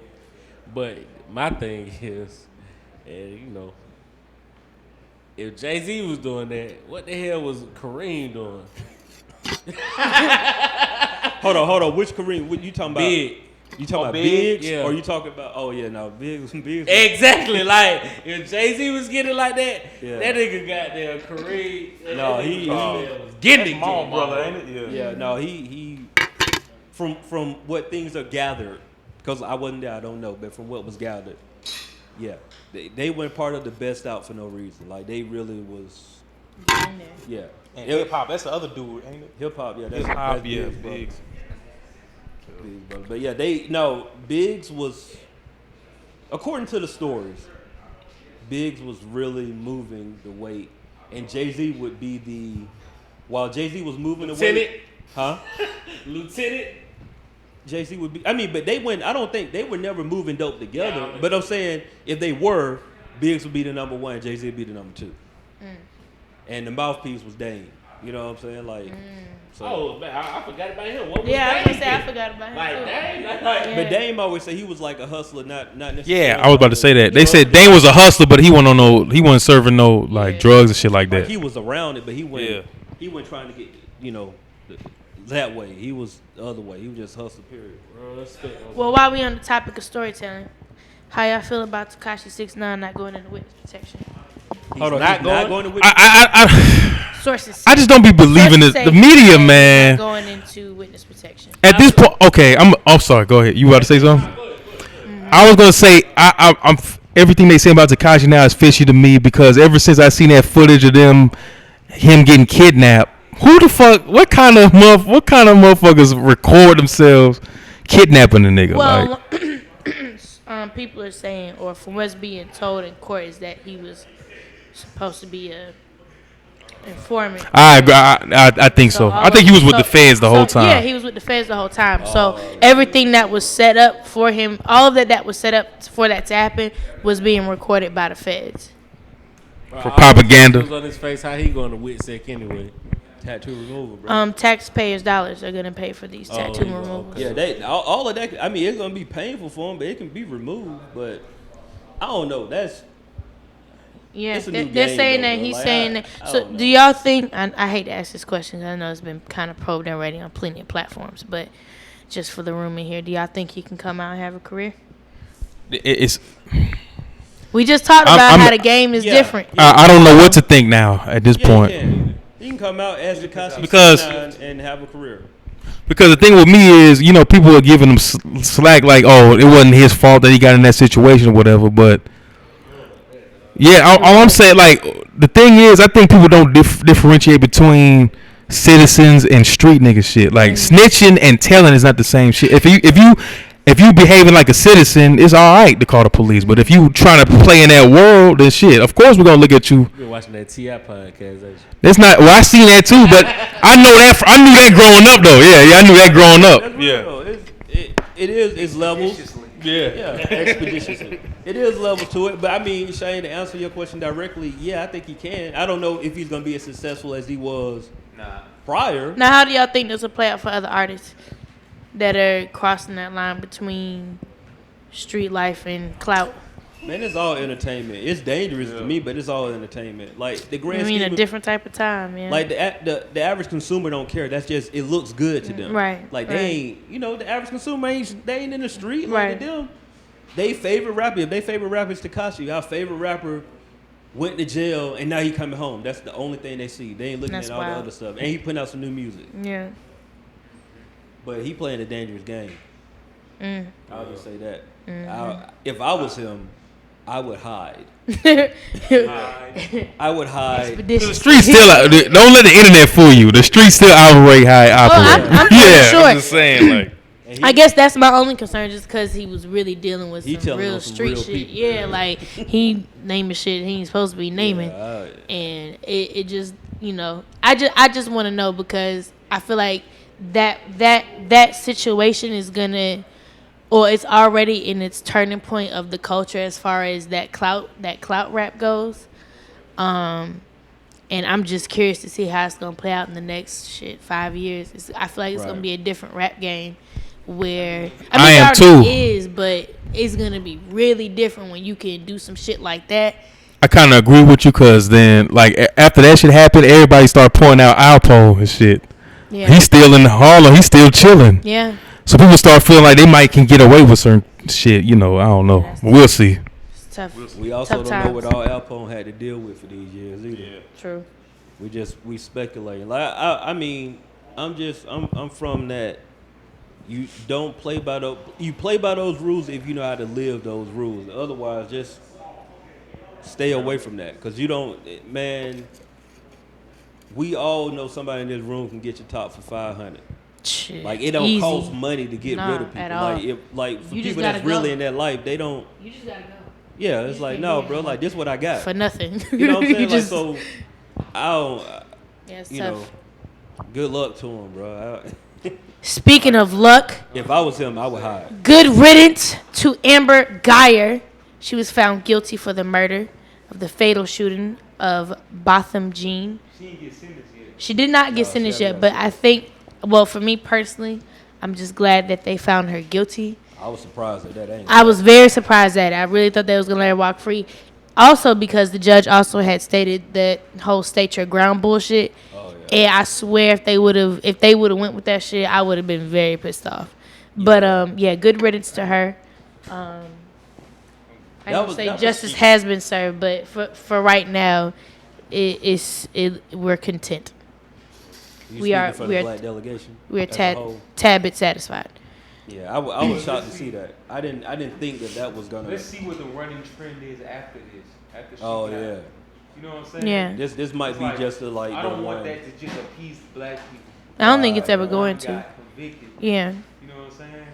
but my thing is, and you know, if Jay-Z was doing that, what the hell was Kareem doing? hold on. Which Kareem? What you talking about? Big. You talking about Big? Biggs? Yeah. Or you talking about? Oh yeah, no, Biggs. Exactly. Like, if Jay-Z was getting like that, Yeah. that nigga goddamn Kareem. No, he was getting it. Small brother, ain't it? Yeah, no, he from what things are gathered, because I wasn't there, I don't know, but from what was gathered, yeah, they weren't part of the best out for no reason. Like, they really was, yeah. And hip hop, that's the other dude, ain't it? Hip hop, yeah, that's Biggs, Biggs. But yeah, Biggs was, according to the stories, Biggs was really moving the weight, and Jay-Z would be while Jay-Z was moving the weight. Huh? Lieutenant? Jay-Z would be, I don't think they were never moving dope together, but I'm saying if they were, Biggs would be the number one, Jay-Z would be the number two. And the mouthpiece was Dame. You know what I'm saying? Like, so. Oh, man, I forgot about him. What was Yeah, I was gonna say I Dame? forgot about him. Like, too. Dame? But Dame always say he was like a hustler, not necessarily. Yeah, I was about to say that. They said Dame was a hustler, but he wasn't serving no like drugs and shit like that. Like, he was around it, but he wasn't trying to get, that way. He was the other way. He was just hustler, period. Well, while we on the topic of storytelling, how y'all feel about Tekashi 6ix9ine not going into witness protection? Hold on, not not going? going to witness. Sources. I just don't be believing Sources it. say The media, he's not man. going into witness protection. At this point, okay, I'm sorry. Go ahead. You about to say something? I was gonna say I'm everything they say about Tekashi now is fishy to me because ever since I seen that footage of him getting kidnapped, who the fuck? What kind of motherfuckers record themselves kidnapping a nigga? Well, people are saying, or from what's being told in court, is that he was supposed to be a informant. I think so. I think he was with the feds the whole time. Yeah, he was with the feds the whole time. So everything that was set up for him, all of that was set up for that to happen, was being recorded by the feds. For propaganda. Was on his face. How he going to WITSEC anyway? Tattoo removal, bro. Taxpayers' dollars are gonna pay for these tattoo removals. Yeah, all of that. I mean, it's gonna be painful for him, but it can be removed. But I don't know. Yeah, it's a new they're game, saying though, that bro. he's Like, saying I that. don't So, know. do y'all think? I hate to ask this question. I know it's been kind of probed already on plenty of platforms, but just for the room in here, do y'all think he can come out and have a career? It's. We just talked about how the game is different. I don't know what to think now at this point. He can come out as Tekashi Because- 6ix9ine and have a career. Because the thing with me is, people are giving him slack like, oh, it wasn't his fault that he got in that situation or whatever. But yeah, all I'm saying, like, the thing is, I think people don't differentiate between citizens and street nigga shit. Like, snitching and telling is not the same shit. If you behaving like a citizen, it's all right to call the police. But if you trying to play in that world, then shit, of course we're gonna look at you. You been watching that T.I. podcast, ain't you? That's not. Well, I seen that too, but I know that. I knew that growing up, though. Yeah, I knew that growing up. That's real. It is. It's levels. expeditiously. It is levels to it, but I mean, Shane, to answer your question directly, yeah, I think he can. I don't know if he's gonna be as successful as he was prior. Now, how do y'all think this will play out for other artists that are crossing that line between street life and clout? Man, it's all entertainment. It's dangerous to me, but it's all entertainment. Like the grand I mean, scheme a different type of time, yeah. like the average consumer don't care. That's just it looks good to them. Right. Like they ain't, the average consumer ain't in the street. Like Right. to them, they favorite rapper. If they favorite rapper is Tekashi, our favorite rapper went to jail and now he coming home. That's the only thing they see. They ain't looking That's at all the wild. other stuff. And he putting out some new music. Yeah. But he playing a dangerous game. I'll just say that. Mm-hmm. If I was him, I would hide. I would hide. The streets still out. Don't let the internet fool you. The streets still operate how it operates. I'm pretty sure. I'm just saying, like. I guess that's my only concern, just because he was really dealing with He some telling real on some street real shit. people. Yeah, like he naming shit he ain't supposed to be naming, Yeah, and it just I just want to know, because I feel like that situation is gonna, or it's already in its turning point of the culture as far as that clout rap goes. And I'm just curious to see how it's gonna play out in the next 5 years. I feel like it's gonna be a different rap game, where I it am already too. is, but it's gonna be really different when you can do some shit like that. I kind of agree with you, because then, like, after that shit happened, everybody started pointing out Alpo and shit. Yeah. He's still in Harlem. He's still chilling. Yeah. So people start feeling like they might can get away with certain shit. I don't know. Yeah, We'll see. It's tough. We also Tough don't know what times. all Al Capone had to deal with for these years either. Yeah. True. We speculating. Like I mean, I'm from that. You don't play by those. You play by those rules if you know how to live those rules. Otherwise, just stay away from that, because you don't. Man, we all know somebody in this room can get your top for 500. Shit. Like it don't Easy. cost money to get rid of people. At all. Like for You just people that's gotta really go. in that life, they don't. You just gotta go. Yeah, it's like no, bro. Like this what I got. For nothing. You know what I'm saying? You Like just- so, I don't. Yeah, it's You tough. know, good luck to him, bro. Speaking of luck, If I was him, I would hide. good riddance to Amber Geyer. She was found guilty for the murder of the fatal shooting of Botham Jean. She didn't get sentenced yet. She did not get sentenced yet, but I think, well, for me personally, I'm just glad that they found her guilty. I was surprised at that. Ain't I was very surprised at it. I really thought they was gonna let her walk free. Also, because the judge also had stated that whole state your ground bullshit. And I swear, if they would have went with that shit, I would have been very pissed off. But yeah, good riddance to her. I don't say justice has been served, but for right now, we're content. We are for the black delegation. We're as a whole? tad bit satisfied. Yeah, I was shocked to see that. I didn't think that was gonna. Let's see what the running trend is after this. After she Oh got yeah. out. You know what I'm saying? Yeah. This might It's be just a like. I don't the want one. that to just appease black people. I don't think it's ever One going to. got convicted. Yeah. You know what I'm saying?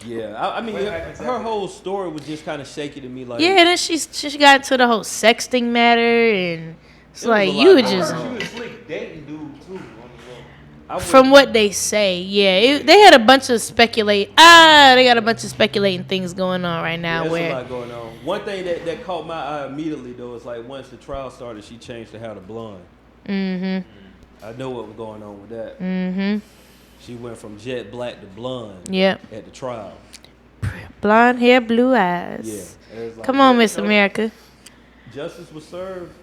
Yeah, I mean, What happens her after whole story was just kind of shaky to me. Like, Yeah, and then she got into the whole sexting matter, and it's It was like a you lot were going just. on. She was slick dating dude too on the low. From what they say, yeah, they had a bunch of they got a bunch of speculating things going on right now. There's a where lot going on. One thing that caught my eye immediately though is like once the trial started, she changed to hair to blonde. I know what was going on with that. She went from jet black to blonde. Yep. At the trial. Blonde hair, blue eyes. Yeah. It was like, Come on, you Miss know, America. Justice was served.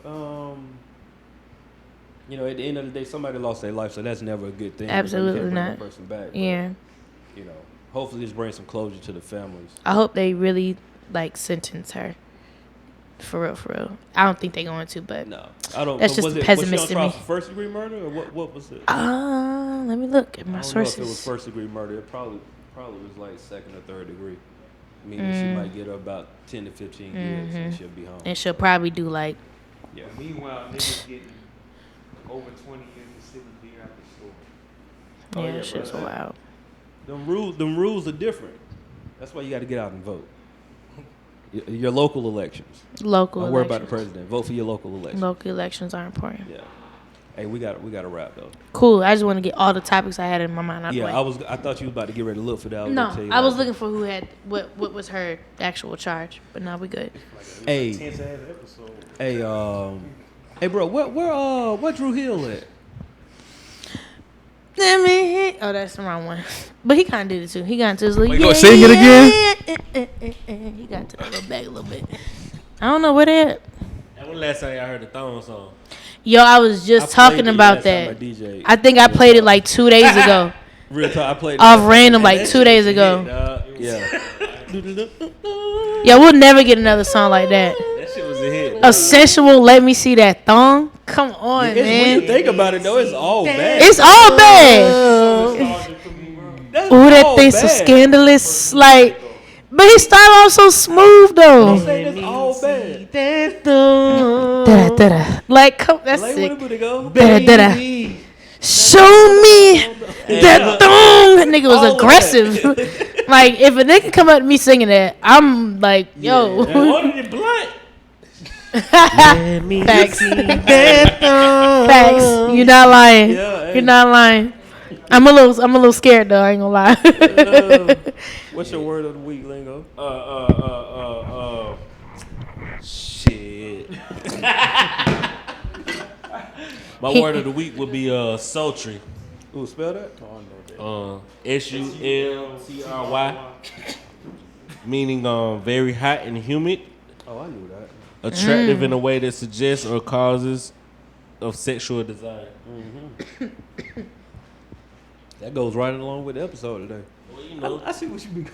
You know, at the end of the day, somebody lost their life, so that's never a good thing. Absolutely You can't bring not. that person back. But, Yeah. you know, hopefully this brings some closure to the families. I hope they really sentence her. For real. I don't think they're going to, but No, I don't. That's but just was pessimist was she in on me. trial for first degree murder or what was it? Let me look at my I don't sources. know if it was first degree murder. It probably was like second or third degree. Meaning she might get about 10 to 15 years and she'll be home. And she'll probably do Yeah. Meanwhile, niggas getting over 20 years of sitting beer out the store. yeah, yeah, shit's bro. wild. Them rules are different. That's why you got to get out and vote. Your local elections. Local Don't worry about the elections. president. Vote for your local elections. Local elections are important. Yeah. Hey, we got to wrap though. Cool. I just want to get all the topics I had in my mind out the way. I thought you was about to get ready to look for that. No, I was looking for who had what was her actual charge, but now we good. Hey, hey, bro, where Drew Hill at? Oh, that's the wrong one. But he kind of did it too. He got into his little. Wait, you gonna sing it again? He got into that little bag a little bit. I don't know where they at. And when last time y'all heard the Thong song? Yo, I was just talking about that. I think I played it like 2 days ago. Real talk, I played it off random like 2 days ago. Yeah. Yeah, we'll never get another song like that. That shit was a hit. A sensual, let me see that thong. Come on, When man. you think about it though, it's all bad. It's all bad. Ooh, that all thing's so bad. scandalous. Like, but he started off so smooth though. Say it's all bad. Da-da. Like, come, that's Like, sick. where it go? Da-da. Show me that thong. That nigga was All aggressive. Like, if a nigga come up to me singing that, I'm like, yo. Ordered it blunt. Facts. Facts. You're not lying. Yeah, hey. You're not lying. I'm a little scared though. I ain't gonna lie. What's your word of the week, Lingo? Shit. My word of the week would be sultry. Ooh, spell that? SULTRY, meaning very hot and humid, Oh, I knew that. attractive in a way that suggests or causes of sexual desire. That goes right along with the episode today. Well, you know, I see what you be.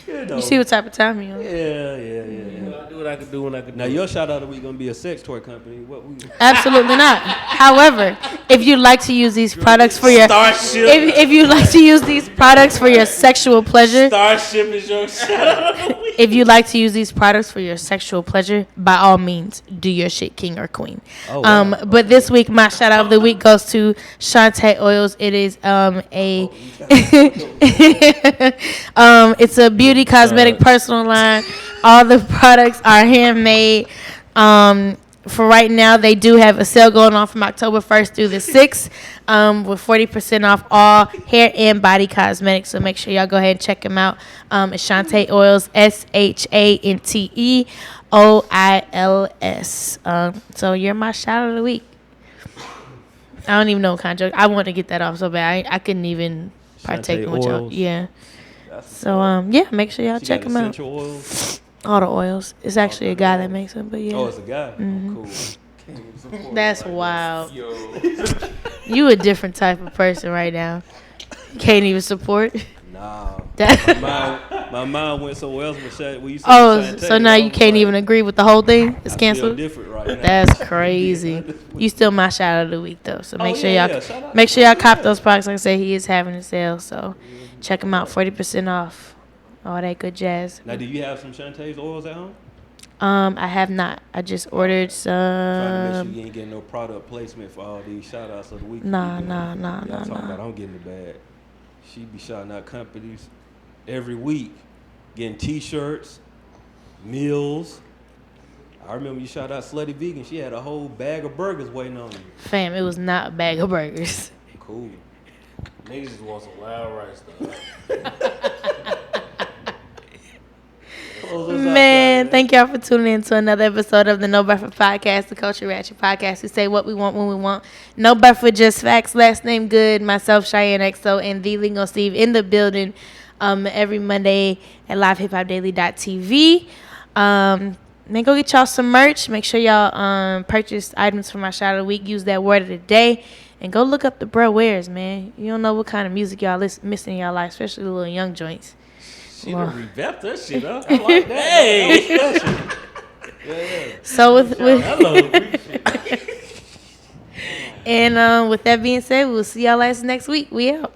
You know. You see what type of time you on? Yeah. I do what I could do when I could. Now your shout out of the week gonna be a sex toy company. What we? Absolutely not. However, if you'd like to use these products for your Starship. if you'd like to use these products for your sexual pleasure, Starship is your shout out. if you'd like to use these products for your sexual pleasure, by all means, do your shit, king or queen. Oh, wow. But this week, my shout out of the week goes to Shantae Oils. It is it's a beauty cosmetic personal line. All the products are handmade. For right now, they do have a sale going on from October 1st through the 6th with 40% off all hair and body cosmetics. So make sure y'all go ahead and check them out. It's Shantae Oils, ShantaeOils. So you're my shout out of the week. I don't even know what kind of joke. I want to get that off so bad. I couldn't even partake in what y'all. Oils. Yeah. So yeah, make sure y'all check them out. Essential oils. All the oils. It's actually a guy that makes them, but yeah. Oh, it's a guy. Mhm. Oh, cool. Can't even support That's it like wild. Yo. You a different type of person right now. Can't even support. that. Nah. That- My mind went somewhere else. When you said Oh, Shantae, so now I you was can't like, even agree with the whole thing? It's I feel canceled? different right now. That's crazy. You still my shout out of the week though. So make sure y'all Shout out make to sure y'all cop Shantae. those products. Like I said, he is having a sale. So check him out, 40% off. All that good jazz. Now, do you have some Shantae's oils at home? I have not. I just ordered Trying to make sure some. you ain't getting no product placement for all these shout outs of the week. Nah. Y'all talking about I'm getting the bag. She be shouting out companies every week, getting T-shirts, meals. I remember you shout out Slutty Vegan. She had a whole bag of burgers waiting on you. Fam, it was not a bag of burgers. Cool. Niggas just want some wild rice though. Man, thank y'all for tuning in to another episode of the No Buffer Podcast, the Culture Ratchet Podcast. We say what we want when we want. No Buffer, just facts. Last name good. Myself, Cheyenne XO, and the Lingo Steve in the building every Monday at LivehiphopDaily.tv. Man, go get y'all some merch. Make sure y'all purchase items for my shout of the week. Use that word of the day. And go look up the bro wares, man. You don't know what kind of music y'all missing in y'all life, especially the little young joints. She done revamped that shit up. I like that. Hey. So with Hello. and with that being said, we'll see y'all next week. We out.